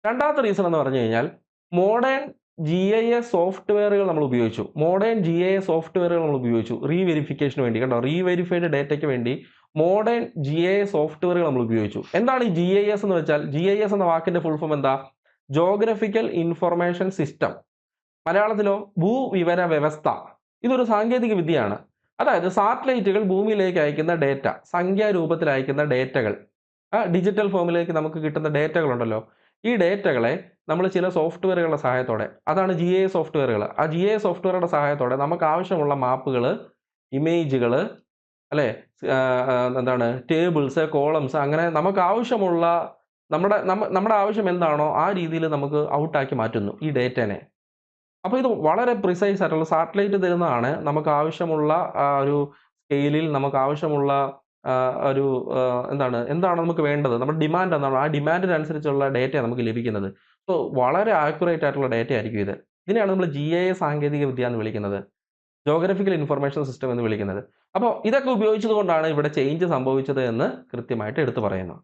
രണ്ടാമത്തെ റീസൺ എന്ന് പറഞ്ഞു കഴിഞ്ഞാൽ മോഡേൺ GIS സോഫ്റ്റ്വെയറുകൾ നമ്മൾ ഉപയോഗിച്ചു. മോഡേൺ GIS സോഫ്റ്റ്വെയറുകൾ നമ്മൾ ഉപയോഗിച്ചു റീവെരിഫിക്കേഷന് വേണ്ടി. കണ്ടോ? റീവെരിഫൈഡ് ഡേറ്റയ്ക്ക് വേണ്ടി മോഡേൺ GIS സോഫ്റ്റ്വെയറുകൾ നമ്മൾ ഉപയോഗിച്ചു. എന്താണ് ഈ GIS എന്ന് വെച്ചാൽ? GIS എന്ന വാക്കിന്റെ ഫുൾ ഫോം എന്താ? Geographical information system. മലയാളത്തിലോ ഭൂവിവര വ്യവസ്ഥ. ഇതൊരു സാങ്കേതിക വിദ്യയാണ്. അതായത് സാറ്റലൈറ്റുകൾ ഭൂമിയിലേക്ക് അയക്കുന്ന ഡേറ്റ, സംഖ്യാരൂപത്തിൽ അയക്കുന്ന ഡേറ്റകൾ, ഡിജിറ്റൽ ഫോമിലേക്ക് നമുക്ക് കിട്ടുന്ന ഡേറ്റകളുണ്ടല്ലോ, ഈ ഡേറ്റകളെ നമ്മൾ ചില സോഫ്റ്റ്വെയറുകളുടെ സഹായത്തോടെ, അതാണ് GIS സോഫ്റ്റ്വെയറുകൾ. ആ GIS സോഫ്റ്റ്വെയറുടെ സഹായത്തോടെ നമുക്ക് ആവശ്യമുള്ള മാപ്പുകൾ, ഇമേജുകൾ അല്ലേ, എന്താണ് ടേബിൾസ്, കോളംസ്, അങ്ങനെ നമുക്ക് ആവശ്യമുള്ള നമ്മുടെ ആവശ്യം എന്താണോ ആ രീതിയിൽ നമുക്ക് ഔട്ടാക്കി മാറ്റുന്നു ഈ ഡേറ്റനെ. അപ്പോൾ ഇത് വളരെ പ്രിസൈസ് ആയിട്ടുള്ള സാറ്റലൈറ്റ് തരുന്നതാണ്. നമുക്ക് ആവശ്യമുള്ള ഒരു സ്കെയിലിൽ നമുക്ക് ആവശ്യമുള്ള ഒരു എന്താണ് നമുക്ക് വേണ്ടത്, നമ്മുടെ ഡിമാൻഡ് എന്താണ്, ആ ഡിമാൻഡിനനുസരിച്ചുള്ള ഡേറ്റ നമുക്ക് ലഭിക്കുന്നത്. സോ വളരെ ആക്യുറേറ്റ് ആയിട്ടുള്ള ഡേറ്റ ആയിരിക്കും ഇത്. ഇതിനെയാണ് നമ്മൾ GIS സാങ്കേതിക വിദ്യ എന്ന് വിളിക്കുന്നത്, ജോഗ്രഫിക്കൽ ഇൻഫർമേഷൻ സിസ്റ്റം എന്ന് വിളിക്കുന്നത്. അപ്പോൾ ഇതൊക്കെ ഉപയോഗിച്ചത് കൊണ്ടാണ് ഇവിടെ ചേഞ്ച് സംഭവിച്ചത് എന്ന് കൃത്യമായിട്ട് എടുത്തു പറയുന്നു.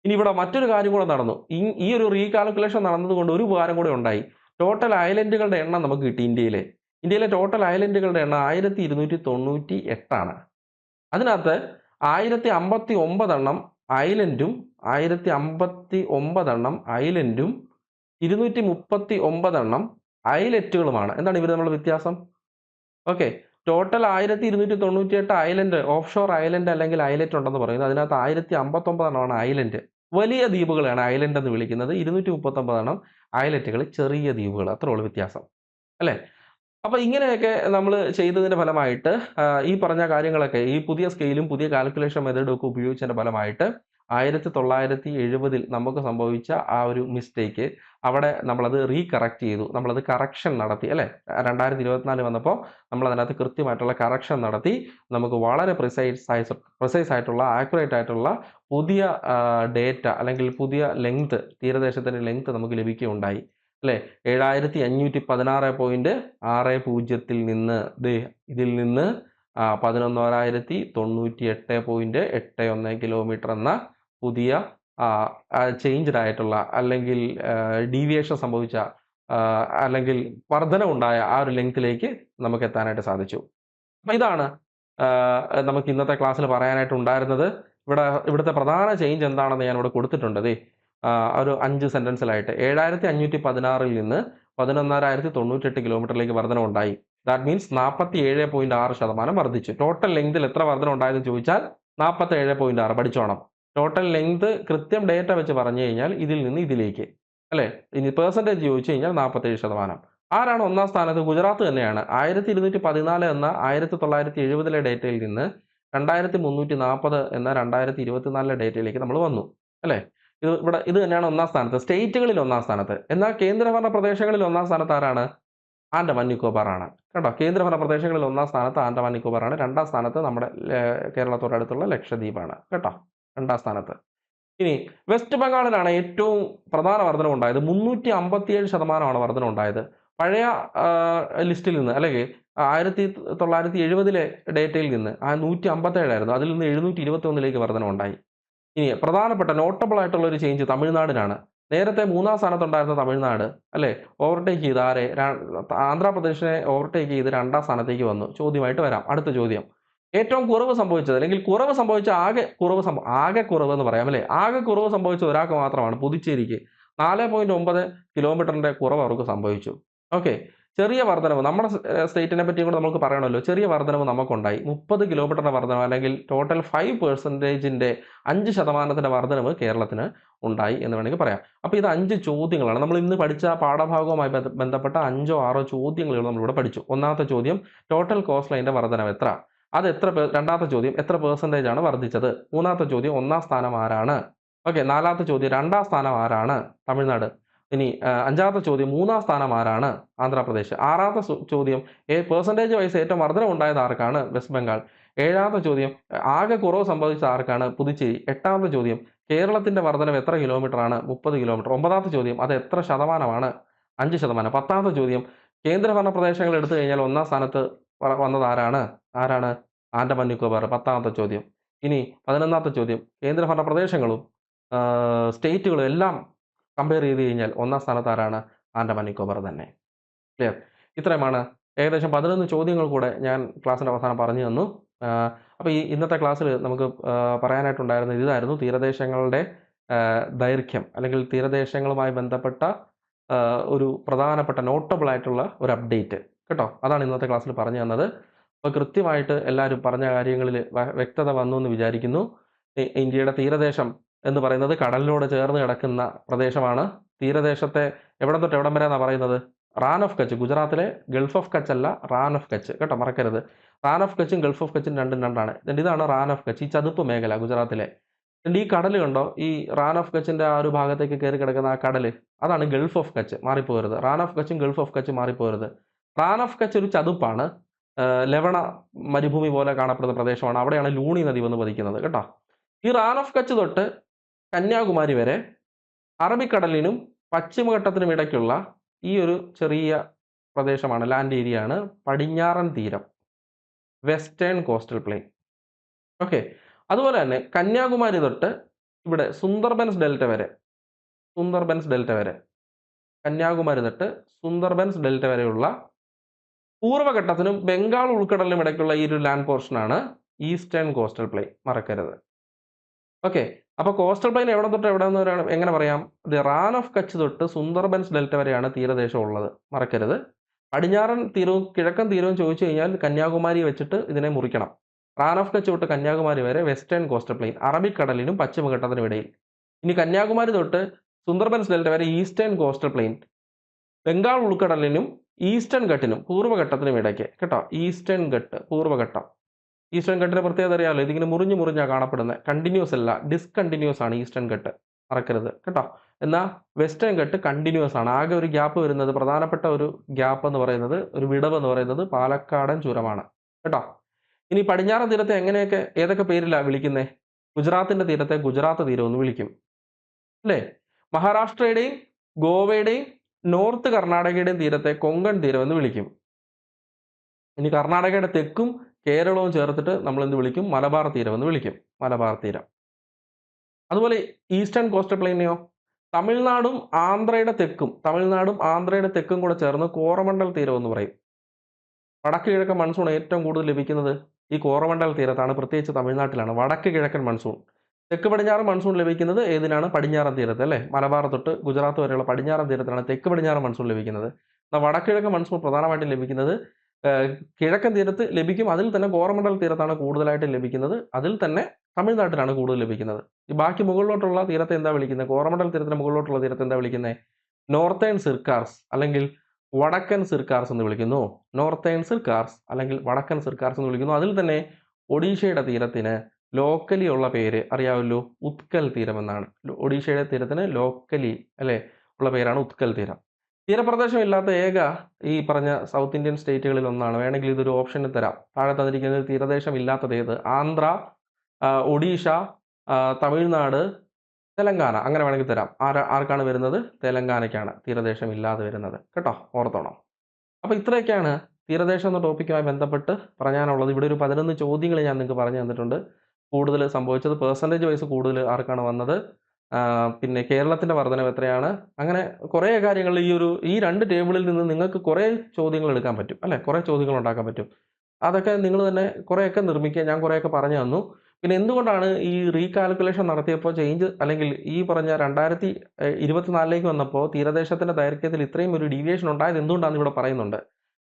ഇനി ഇവിടെ മറ്റൊരു കാര്യം കൂടെ നടന്നു. ഈ ഒരു റീകാൽക്കുലേഷൻ നടന്നതുകൊണ്ട് ഒരു ഉപകാരം കൂടെ ഉണ്ടായി. ടോട്ടൽ ഐലൻഡുകളുടെ എണ്ണം നമുക്ക് കിട്ടി. ഇന്ത്യയിലെ ടോട്ടൽ ഐലൻഡുകളുടെ എണ്ണം 1298 ആണ്. അതിനകത്ത് 1059 ഐലൻഡും 239 ഐലറ്റുകളുമാണ്. എന്താണ് ഇവർ തമ്മിലുള്ള വ്യത്യാസം? Okay, total 1298 island, offshore island അല്ലെങ്കിൽ ഐലറ്റ് ഉണ്ടെന്ന് പറയുന്നത്. അതിനകത്ത് 1059 ഐലൻഡ്, വലിയ ദ്വീപുകളാണ് ഐലൻഡ് എന്ന് വിളിക്കുന്നത്. 239 ഐലറ്റുകൾ, ചെറിയ ദ്വീപുകൾ. അത്രേ ഉള്ളൂ വ്യത്യാസം, അല്ലേ? അപ്പോൾ ഇങ്ങനെയൊക്കെ നമ്മൾ ചെയ്തതിൻ്റെ ഫലമായിട്ട് ഈ പറഞ്ഞ കാര്യങ്ങളൊക്കെ, ഈ പുതിയ സ്കെയിലും പുതിയ കാൽക്കുലേഷൻ മെത്തേഡും ഒക്കെ ഉപയോഗിച്ചതിൻ്റെ ഫലമായിട്ട് 1970 നമുക്ക് സംഭവിച്ച ആ ഒരു മിസ്റ്റേക്ക് അവിടെ നമ്മളത് റീകറക്റ്റ് ചെയ്തു, നമ്മളത് കറക്ഷൻ നടത്തി, അല്ലേ? 2024 വന്നപ്പോൾ നമ്മൾ അതിനകത്ത് കൃത്യമായിട്ടുള്ള കറക്ഷൻ നടത്തി. നമുക്ക് വളരെ പ്രിസൈസ് ആയിട്ടുള്ള, ആക്യുറേറ്റ് ആയിട്ടുള്ള പുതിയ ഡേറ്റ അല്ലെങ്കിൽ പുതിയ ലെങ്ത്, തീരദേശത്തിൻ്റെ ലെങ്ത് നമുക്ക് ലഭിക്കുകയുണ്ടായി, അല്ലേ? 7516.60 നിന്ന് ഇതിൽ നിന്ന് 11,098.81 കിലോമീറ്റർ എന്ന പുതിയ ചേഞ്ച്ഡ് ആയിട്ടുള്ള അല്ലെങ്കിൽ ഡീവിയേഷൻ സംഭവിച്ച അല്ലെങ്കിൽ വർധനവുണ്ടായ ആ ഒരു ലെങ്ത്തിലേക്ക് നമുക്ക് എത്താനായിട്ട് സാധിച്ചു. അപ്പം ഇതാണ് നമുക്ക് ഇന്നത്തെ ക്ലാസ്സിൽ പറയാനായിട്ടുണ്ടായിരുന്നത്. ഇവിടുത്തെ പ്രധാന ചേഞ്ച് എന്താണെന്ന് ഞാനിവിടെ കൊടുത്തിട്ടുണ്ട്. ഒരു 5 സെൻറ്റൻസിലായിട്ട് 7516 നിന്ന് 11,098 കിലോമീറ്ററിലേക്ക് വർധനവുണ്ടായി. ദാറ്റ് മീൻസ് 47.6% വർദ്ധിച്ചു. ടോട്ടൽ ലെങ്തിൽ എത്ര വർധന ഉണ്ടായതെന്ന് ചോദിച്ചാൽ 47.6 പഠിച്ചോണം. ടോട്ടൽ ലെങ്ത് കൃത്യം ഡേറ്റ വെച്ച് പറഞ്ഞു കഴിഞ്ഞാൽ ഇതിൽ നിന്ന് ഇതിലേക്ക്, അല്ലേ? ഇനി പെർസെൻറ്റേജ് ചോദിച്ചു കഴിഞ്ഞാൽ 47%. ആരാണ് ഒന്നാം സ്ഥാനത്ത്? ഗുജറാത്ത് തന്നെയാണ്. 1214 എന്ന 1970 ഡേറ്റയിൽ നിന്ന് 2340 എന്ന 2024 ഡേറ്റയിലേക്ക് നമ്മൾ വന്നു, അല്ലേ? ഇത് തന്നെയാണ് ഒന്നാം സ്ഥാനത്ത്, സ്റ്റേറ്റുകളിൽ ഒന്നാം സ്ഥാനത്ത്. എന്നാൽ കേന്ദ്രഭരണ പ്രദേശങ്ങളിൽ ഒന്നാം സ്ഥാനത്ത് ആരാണ്? ആൻഡമാൻ നിക്കോബാർ ആണ്, കേട്ടോ. കേന്ദ്രഭരണ പ്രദേശങ്ങളിൽ ഒന്നാം സ്ഥാനത്ത് ആൻഡമാൻ നിക്കോബാർ ആണ്. രണ്ടാം സ്ഥാനത്ത് നമ്മുടെ കേരളത്തോടടുത്തുള്ള ലക്ഷദ്വീപാണ്, കേട്ടോ, രണ്ടാം സ്ഥാനത്ത്. ഇനി വെസ്റ്റ് ബംഗാളിലാണ് ഏറ്റവും പ്രധാന വർധന ഉണ്ടായത്. 357% വർധന ഉണ്ടായത്. പഴയ ലിസ്റ്റിൽ നിന്ന്, അല്ലെങ്കിൽ 1970 ഡേറ്റയിൽ നിന്ന് 157 ആയിരുന്നു, അതിൽ നിന്ന് 721 വർധന ഉണ്ടായി. ഇനി പ്രധാനപ്പെട്ട നോട്ടബിൾ ആയിട്ടുള്ള ഒരു ചേഞ്ച് തമിഴ്നാടിനാണ്. നേരത്തെ 3-ാം സ്ഥാനത്തുണ്ടായിരുന്ന തമിഴ്നാട്, അല്ലേ, ഓവർടേക്ക് ചെയ്ത് ആരെ? ആന്ധ്രാപ്രദേശിനെ ഓവർടേക്ക് ചെയ്ത് 2-ാം സ്ഥാനത്തേക്ക് വന്നു. ചോദ്യമായിട്ട് വരാം, അടുത്ത ചോദ്യം. ഏറ്റവും കുറവ് സംഭവിച്ചത്, അല്ലെങ്കിൽ കുറവ് സംഭവിച്ച ആകെ കുറവ് എന്ന് പറയാം, അല്ലേ? ആകെ കുറവ് സംഭവിച്ചത് ഒരാൾക്ക് മാത്രമാണ്, പുതുച്ചേരിക്ക്. 4.9 കിലോമീറ്ററിൻ്റെ കുറവ് അവർക്ക് സംഭവിച്ചു. ഓക്കെ, ചെറിയ വർധനവ് നമ്മുടെ സ്റ്റേറ്റിനെ പറ്റിയും കൂടെ നമുക്ക് പറയണമല്ലോ. ചെറിയ വർധനവ് നമുക്കുണ്ടായി. 30 കിലോമീറ്ററിൻ്റെ വർധനവ്, അല്ലെങ്കിൽ ടോട്ടൽ 5%, 5% വർധനവ് കേരളത്തിന് ഉണ്ടായി എന്ന് വേണമെങ്കിൽ പറയാം. അപ്പോൾ ഇത് 5 ചോദ്യങ്ങളാണ്. നമ്മൾ ഇന്ന് പഠിച്ച പാഠഭാഗവുമായി ബന്ധപ്പെട്ട 5-6 ചോദ്യങ്ങൾ നമ്മളിവിടെ പഠിച്ചു. ഒന്നാമത്തെ ചോദ്യം, ടോട്ടൽ കോസ്റ്റ് ലൈൻ്റെ വർധനവ് എത്ര? അത് എത്ര? രണ്ടാമത്തെ ചോദ്യം, എത്ര പെർസെൻറ്റേജ് ആണ് വർദ്ധിച്ചത്? മൂന്നാമത്തെ ചോദ്യം, 1-ാം സ്ഥാനം ആരാണ്? ഓക്കെ, നാലാമത്തെ ചോദ്യം, 2-ാം സ്ഥാനം ആരാണ്? തമിഴ്നാട്. ഇനി 5-ാമത്തെ ചോദ്യം, 3-ാം സ്ഥാനം ആരാണ്? ആന്ധ്രാപ്രദേശ്. 6-ാമത്തെ ചോദ്യം, പെർസെൻറ്റേജ് വൈസ് ഏറ്റവും വർധന ഉണ്ടായത് ആർക്കാണ്? വെസ്റ്റ് ബംഗാൾ. 7-ാമത്തെ ചോദ്യം, ആകെ കുറവ് സംഭവിച്ചത് ആർക്കാണ്? പുതുച്ചേരി. 8-ാമത്തെ ചോദ്യം, കേരളത്തിൻ്റെ വർധനവ് എത്ര കിലോമീറ്റർ ആണ്? 30 കിലോമീറ്റർ. 9-ാമത്തെ ചോദ്യം, അത് എത്ര ശതമാനമാണ്? 5%. 10-ാമത്തെ ചോദ്യം, കേന്ദ്രഭരണ പ്രദേശങ്ങൾ എടുത്തു കഴിഞ്ഞാൽ 1-ാം സ്ഥാനത്ത് വന്നത് ആരാണ്? ആൻഡമാൻ നിക്കോബാർ. 10-ാമത്തെ ചോദ്യം. ഇനി 11-ാമത്തെ ചോദ്യം, കേന്ദ്രഭരണ പ്രദേശങ്ങളും സ്റ്റേറ്റുകളും എല്ലാം കമ്പയർ ചെയ്ത് കഴിഞ്ഞാൽ 1-ാം സ്ഥാനത്ത് ആരാണ്? ആൻഡമാൻ നിക്കോബാർ തന്നെ. ക്ലിയർ? ഇത്രയുമാണ്. ഏകദേശം 11 ചോദ്യങ്ങൾ കൂടെ ഞാൻ ക്ലാസ്സിൻ്റെ അവസാനം പറഞ്ഞു തന്നു. അപ്പോൾ ഈ ഇന്നത്തെ ക്ലാസ്സിൽ നമുക്ക് പറയാനായിട്ടുണ്ടായിരുന്നത് ഇതായിരുന്നു. തീരദേശങ്ങളുടെ ദൈർഘ്യം, അല്ലെങ്കിൽ തീരദേശങ്ങളുമായി ബന്ധപ്പെട്ട ഒരു പ്രധാനപ്പെട്ട നോട്ടബിൾ ആയിട്ടുള്ള ഒരു അപ്ഡേറ്റ്, കേട്ടോ. അതാണ് ഇന്നത്തെ ക്ലാസ്സിൽ പറഞ്ഞു തന്നത്. അപ്പോൾ കൃത്യമായിട്ട് എല്ലാവരും പറഞ്ഞ കാര്യങ്ങളിൽ വ്യക്തത വന്നു എന്ന് വിചാരിക്കുന്നു. ഇന്ത്യയുടെ തീരദേശം എന്ന് പറയുന്നത് കടലിനോട് ചേർന്ന് കിടക്കുന്ന പ്രദേശമാണ്. തീരദേശത്തെ എവിടെ തൊട്ട് എവിടം വരെ എന്നാണ് പറയുന്നത്? റാൻ ഓഫ് കച്ച്, ഗുജറാത്തിലെ ഗൾഫ് ഓഫ് കച്ച് അല്ല, റാൻ ഓഫ് കച്ച്, കേട്ടോ, മറക്കരുത്. റാൻ ഓഫ് കച്ചും ഗൾഫ് ഓഫ് കച്ചും രണ്ടും രണ്ടാണ്. ഇതാണ് റാൻ ഓഫ് കച്ച്, ഈ ചതുപ്പ് മേഖല ഗുജറാത്തിലെ. ഈ കടൽ കണ്ടോ? ഈ റാൻ ഓഫ് കച്ചിൻ്റെ ആ ഒരു ഭാഗത്തേക്ക് കയറി കിടക്കുന്ന ആ കടൽ, അതാണ് ഗൾഫ് ഓഫ് കച്ച്. മാറിപ്പോകരുത്. റാൻ ഓഫ് കച്ചും ഗൾഫ് ഓഫ് കച്ചും മാറിപ്പോകരുത്. റാൻ ഓഫ് കച്ച് ഒരു ചതുപ്പാണ്, ലവണ മരുഭൂമി പോലെ കാണപ്പെടുന്ന പ്രദേശമാണ്. അവിടെയാണ് ലൂണി നദി വന്ന് പതിക്കുന്നത്, കേട്ടോ. ഈ റാൻ ഓഫ് കച്ച് തൊട്ട് കന്യാകുമാരി വരെ അറബിക്കടലിനും പശ്ചിമഘട്ടത്തിനും ഇടയ്ക്കുള്ള ഈ ഒരു ചെറിയ പ്രദേശമാണ്, ലാൻഡ് ഏരിയ ആണ് പടിഞ്ഞാറൻ തീരം, വെസ്റ്റേൺ കോസ്റ്റൽ പ്ലെയിൻ. ഓക്കെ, അതുപോലെ തന്നെ കന്യാകുമാരി തൊട്ട് ഇവിടെ സുന്ദർബൻസ് ഡെൽറ്റ വരെ, കന്യാകുമാരി തൊട്ട് സുന്ദർബൻസ് ഡെൽറ്റ വരെയുള്ള പൂർവ്വഘട്ടത്തിനും ബംഗാൾ ഉൾക്കടലിനും ഇടയ്ക്കുള്ള ഈ ഒരു ലാൻഡ് പോർഷനാണ് ഈസ്റ്റേൺ കോസ്റ്റൽ പ്ലെയിൻ, മറക്കരുത്. ഓക്കെ, അപ്പോൾ കോസ്റ്റൽ പ്ലെയിൻ എവിടെ തൊട്ട് എവിടെ നിന്ന് എങ്ങനെ പറയാം? ദി റാൻ ഓഫ് കച്ച് തൊട്ട് സുന്ദർബൻസ് ഡെൽറ്റ വരെയാണ് തീരദേശം ഉള്ളത്, മറക്കരുത്. പടിഞ്ഞാറൻ തീരവും കിഴക്കൻ തീരവും ചോദിച്ചു കഴിഞ്ഞാൽ കന്യാകുമാരി വെച്ചിട്ട് ഇതിനെ മുറിക്കണം. റാൻ ഓഫ് കച്ച് തൊട്ട് കന്യാകുമാരി വരെ വെസ്റ്റേൺ കോസ്റ്റൽ പ്ലെയിൻ, അറബിക്കടലിനും പശ്ചിമഘട്ടത്തിനും ഇടയിൽ. ഇനി കന്യാകുമാരി തൊട്ട് സുന്ദർബൻസ് ഡെൽറ്റ വരെ ഈസ്റ്റേൺ കോസ്റ്റൽ പ്ലെയിൻ, ബംഗാൾ ഉൾക്കടലിനും ഈസ്റ്റേൺ ഘട്ടിനും പൂർവ്വഘട്ടത്തിനും ഇടയ്ക്ക് കേട്ടോ. ഈസ്റ്റേൺ ഘട്ട്, പൂർവ്വഘട്ടം. ഈസ്റ്റേൺ ഘട്ടിന്റെ പ്രത്യേകത അറിയാമല്ലോ, ഇതിങ്ങനെ മുറിഞ്ഞാണ് കാണപ്പെടുന്നത്, കണ്ടിന്യൂസ് അല്ല, ഡിസ്കണ്ടിന്യൂസ് ആണ് ഈസ്റ്റേൺ ഘട്ട്, മറക്കരുത് കേട്ടോ. എന്നാൽ വെസ്റ്റേൺ ഘട്ട് കണ്ടിന്യൂസ് ആണ്. ആകെ ഒരു ഗ്യാപ്പ് വരുന്നത്, പ്രധാനപ്പെട്ട ഒരു ഗ്യാപ്പ് എന്ന് പറയുന്നത്, ഒരു വിടവ് എന്ന് പറയുന്നത് പാലക്കാടൻ ചുരമാണ് കേട്ടോ. ഇനി പടിഞ്ഞാറൻ തീരത്തെ ഏതൊക്കെ പേരിലാണ് വിളിക്കുന്നത്? ഗുജറാത്തിന്റെ തീരത്തെ ഗുജറാത്ത് തീരം എന്ന് വിളിക്കും അല്ലേ. മഹാരാഷ്ട്രയുടെയും ഗോവയുടെയും നോർത്ത് കർണാടകയുടെയും തീരത്തെ കൊങ്കൺ തീരം എന്ന് വിളിക്കും. ഇനി കർണാടകയുടെ തെക്കും കേരളവും ചേർത്തിട്ട് നമ്മൾ എന്ത് വിളിക്കും? മലബാർ തീരം എന്ന് വിളിക്കും, മലബാർ തീരം. അതുപോലെ ഈസ്റ്റേൺ കോസ്റ്റൽ പ്ലെയിനെയോ തമിഴ്നാടും ആന്ധ്രയുടെ തെക്കും കൂടെ ചേർന്ന് കോറമണ്ടൽ തീരം എന്ന് പറയും. വടക്ക് കിഴക്കൻ മൺസൂൺ ഏറ്റവും കൂടുതൽ ലഭിക്കുന്നത് ഈ കോറമണ്ടൽ തീരത്താണ്, പ്രത്യേകിച്ച് തമിഴ്നാട്ടിലാണ് വടക്ക് കിഴക്കൻ മൺസൂൺ. തെക്ക് പടിഞ്ഞാറൻ മൺസൂൺ ലഭിക്കുന്നത് ഏതിനാണ്? പടിഞ്ഞാറൻ തീരത്ത് അല്ലേ. മലബാർ തൊട്ട് ഗുജറാത്ത് വരെയുള്ള പടിഞ്ഞാറൻ തീരത്താണ് തെക്ക് പടിഞ്ഞാറൻ മൺസൂൺ ലഭിക്കുന്നത്. എന്നാൽ വടക്ക് കിഴക്കൻ മൺസൂൺ പ്രധാനമായിട്ടും ലഭിക്കുന്നത് കിഴക്കൻ തീരത്ത് ലഭിക്കും. അതിൽ തന്നെ കോറമണ്ടൽ തീരത്താണ് കൂടുതലായിട്ട് ലഭിക്കുന്നത്. അതിൽ തന്നെ തമിഴ്നാട്ടിലാണ് കൂടുതൽ ലഭിക്കുന്നത്. ഈ ബാക്കി മുകളിലോട്ടുള്ള തീരത്തെ എന്താ വിളിക്കുന്നത്? കോറമണ്ടൽ തീരത്തിന് മുകളിലോട്ടുള്ള തീരത്തെ എന്താ വിളിക്കുന്നത്? നോർത്തേൺ സിർക്കാർസ് അല്ലെങ്കിൽ വടക്കൻ സിർക്കാർസ് എന്ന് വിളിക്കുന്നു. നോർത്തേൺ സിർക്കാർസ് അല്ലെങ്കിൽ വടക്കൻ സിർക്കാർസ് എന്ന് വിളിക്കുന്നു. അതിൽ തന്നെ ഒഡീഷയുടെ തീരത്തിന് ലോക്കലി ഉള്ള പേര് അറിയാമല്ലോ, ഉത്കൽ തീരം എന്നാണ്. ഒഡീഷയുടെ തീരത്തിന് ലോക്കലി അല്ലേ ഉള്ള പേരാണ് ഉത്കൽ തീരം. തീരപ്രദേശം ഇല്ലാത്ത ഏക ഈ പറഞ്ഞ സൗത്ത് ഇന്ത്യൻ സ്റ്റേറ്റുകളിൽ ഒന്നാണ്. വേണമെങ്കിൽ ഇതൊരു ഓപ്ഷന് തരാം. താഴെ തന്നിരിക്കുന്നത് തീരദേശം ഇല്ലാത്തത് ഏത്? ആന്ധ്ര, ഒഡീഷ, തമിഴ്നാട്, തെലങ്കാന, അങ്ങനെ വേണമെങ്കിൽ തരാം. ആർക്കാണ് വരുന്നത്? തെലങ്കാനയ്ക്കാണ് തീരദേശം ഇല്ലാതെ വരുന്നത് കേട്ടോ, ഓർത്തോണം. അപ്പോൾ ഇത്രയൊക്കെയാണ് തീരദേശം എന്ന ടോപ്പിക്കുമായി ബന്ധപ്പെട്ട് പറയാനുള്ളത്. ഇവിടെ ഒരു 11 ചോദ്യങ്ങൾ ഞാൻ നിങ്ങൾക്ക് പറഞ്ഞു തന്നിട്ടുണ്ട്. കൂടുതൽ സംഭവിച്ചത് പെർസെൻറ്റേജ് വൈസ് കൂടുതൽ ആർക്കാണ് വന്നത്, പിന്നെ കേരളത്തിൻ്റെ വർധനവ് എത്രയാണ്, അങ്ങനെ കുറേ കാര്യങ്ങൾ ഈ 2 ടേബിളിൽ നിന്ന് നിങ്ങൾക്ക് കുറേ ചോദ്യങ്ങൾ എടുക്കാൻ പറ്റും അല്ലേ, കുറേ ചോദ്യങ്ങൾ ഉണ്ടാക്കാൻ പറ്റും. അതൊക്കെ നിങ്ങൾ തന്നെ കുറേയൊക്കെ നിർമ്മിക്കുക. ഞാൻ കുറേയൊക്കെ പറഞ്ഞു തന്നു. പിന്നെ എന്തുകൊണ്ടാണ് ഈ റീകാൽക്കുലേഷൻ നടത്തിയപ്പോൾ ചേഞ്ച് അല്ലെങ്കിൽ ഈ പറഞ്ഞ 2024 വന്നപ്പോൾ തീരദേശത്തിൻ്റെ ദൈർഘ്യത്തിൽ ഇത്രയും ഒരു ഡീവിയേഷൻ ഉണ്ടായത് എന്തുകൊണ്ടാണെന്ന് ഇവിടെ പറയുന്നുണ്ട്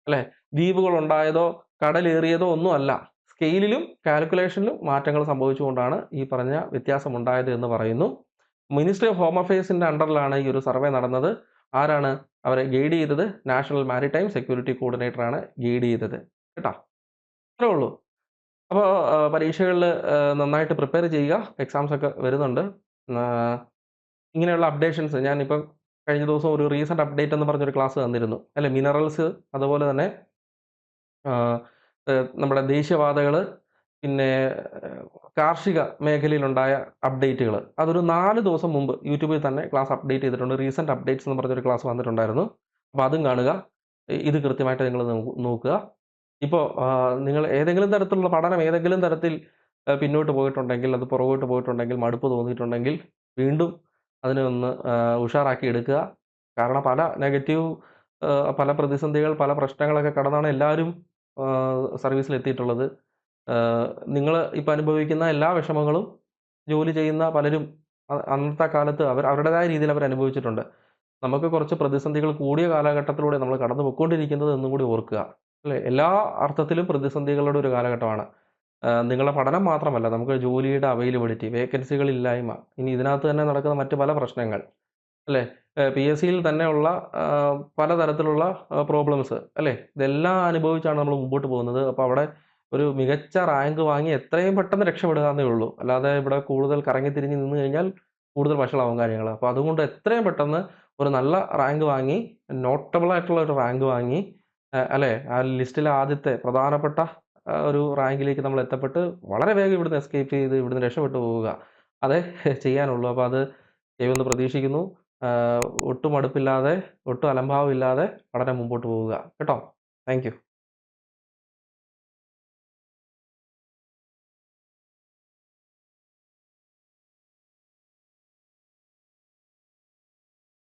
അല്ലേ. ദ്വീപുകൾ ഉണ്ടായതോ കടലേറിയതോ ഒന്നും അല്ല, സ്കെയിലിലും കാൽക്കുലേഷനിലും മാറ്റങ്ങൾ സംഭവിച്ചുകൊണ്ടാണ് ഈ പറഞ്ഞ വ്യത്യാസം ഉണ്ടായത് എന്ന് പറയുന്നു. മിനിസ്ട്രി ഓഫ് ഹോം അഫയേഴ്സിൻ്റെ അണ്ടറിലാണ് ഈ ഒരു സർവേ നടന്നത്. ആരാണ് അവരെ ഗൈഡ് ചെയ്തത്? നാഷണൽ മാരിടൈം സെക്യൂരിറ്റി കോർഡിനേറ്ററാണ് ഗൈഡ് ചെയ്തത് കേട്ടോ. അത്രേ ഉള്ളൂ. അപ്പോൾ പരീക്ഷകളിൽ നന്നായിട്ട് പ്രിപ്പയർ ചെയ്യുക. എക്സാംസ് ഒക്കെ വരുന്നുണ്ട്. ഇങ്ങനെയുള്ള അപ്ഡേഷൻസ് ഞാനിപ്പം കഴിഞ്ഞ ദിവസം ഒരു റീസെൻ്റ് അപ്ഡേറ്റ് എന്ന് പറഞ്ഞൊരു ക്ലാസ് തന്നിരുന്നു അല്ലേ. മിനറൽസ്, അതുപോലെ തന്നെ നമ്മുടെ ദേശീയപാതകൾ, പിന്നെ കാർഷിക മേഖലയിലുണ്ടായ അപ്ഡേറ്റുകൾ, അതൊരു 4 ദിവസം മുമ്പ് യൂട്യൂബിൽ തന്നെ ക്ലാസ് അപ്ഡേറ്റ് ചെയ്തിട്ടുണ്ട്. റീസെൻ്റ് അപ്ഡേറ്റ്സ് എന്ന് പറഞ്ഞൊരു ക്ലാസ് വന്നിട്ടുണ്ടായിരുന്നു. അപ്പോൾ അതും കാണുക. ഇത് കൃത്യമായിട്ട് നിങ്ങൾ നോക്കുക. ഇപ്പോൾ നിങ്ങൾ ഏതെങ്കിലും തരത്തിലുള്ള പഠനം ഏതെങ്കിലും തരത്തിൽ പിന്നോട്ട് പോയിട്ടുണ്ടെങ്കിൽ, അത് പുറകോട്ട് പോയിട്ടുണ്ടെങ്കിൽ, മടുപ്പ് തോന്നിയിട്ടുണ്ടെങ്കിൽ വീണ്ടും അതിനെ ഒന്ന് ഉഷാറാക്കി എടുക്കുക. കാരണം പല പ്രതിസന്ധികൾ, പല പ്രശ്നങ്ങളൊക്കെ കടന്നാണ് എല്ലാവരും സർവീസിലെത്തിയിട്ടുള്ളത്. നിങ്ങൾ ഇപ്പോൾ അനുഭവിക്കുന്ന എല്ലാ വിഷമങ്ങളും ജോലി ചെയ്യുന്ന പലരും അന്നത്തെ കാലത്ത് അവരുടേതായ രീതിയിൽ അവർ അനുഭവിച്ചിട്ടുണ്ട്. നമുക്ക് കുറച്ച് പ്രതിസന്ധികൾ കൂടിയ കാലഘട്ടത്തിലൂടെ നമ്മൾ കടന്നു പോയിക്കൊണ്ടിരിക്കുന്നത് എന്നും കൂടി ഓർക്കുക അല്ലേ. എല്ലാ അർത്ഥത്തിലും പ്രതിസന്ധികളുടെ ഒരു കാലഘട്ടമാണ്. നിങ്ങളുടെ പഠനം മാത്രമല്ല, നമുക്ക് ജോലിയുടെ അവൈലബിലിറ്റി, വേക്കൻസികളില്ലായ്മ, ഇനി ഇതിനകത്ത് തന്നെ നടക്കുന്ന മറ്റ് പല പ്രശ്നങ്ങൾ അല്ലേ, PSCയിൽ തന്നെയുള്ള പലതരത്തിലുള്ള പ്രോബ്ലംസ് അല്ലേ, ഇതെല്ലാം അനുഭവിച്ചാണ് നമ്മൾ മുമ്പോട്ട് പോകുന്നത്. അപ്പോൾ അവിടെ ഒരു മികച്ച റാങ്ക് വാങ്ങി എത്രയും പെട്ടെന്ന് രക്ഷപ്പെടുക എന്നേ ഉള്ളൂ. അല്ലാതെ ഇവിടെ കൂടുതൽ കറങ്ങിത്തിരിഞ്ഞ് നിന്ന് കഴിഞ്ഞാൽ കൂടുതൽ വഷളാവും കാര്യങ്ങൾ. അപ്പോൾ അതുകൊണ്ട് എത്രയും പെട്ടെന്ന് ഒരു നല്ല റാങ്ക് വാങ്ങി, നോട്ടബിൾ ആയിട്ടുള്ള ഒരു റാങ്ക് വാങ്ങി അല്ലേ, ആ ലിസ്റ്റിലെ ആദ്യത്തെ പ്രധാനപ്പെട്ട ഒരു റാങ്കിലേക്ക് നമ്മൾ എത്തപ്പെട്ട് വളരെ വേഗം ഇവിടുന്ന് എസ്കേപ്പ് ചെയ്ത് ഇവിടുന്ന് രക്ഷപ്പെട്ടു പോവുക, അതേ ചെയ്യാനുള്ളൂ. അപ്പോൾ അത് ചെയ്യുമെന്ന് പ്രതീക്ഷിക്കുന്നു. ഒട്ടും മടുപ്പില്ലാതെ, ഒട്ടും അലംഭാവമില്ലാതെ പഠനം മുമ്പോട്ട് പോവുക കേട്ടോ. Thank you.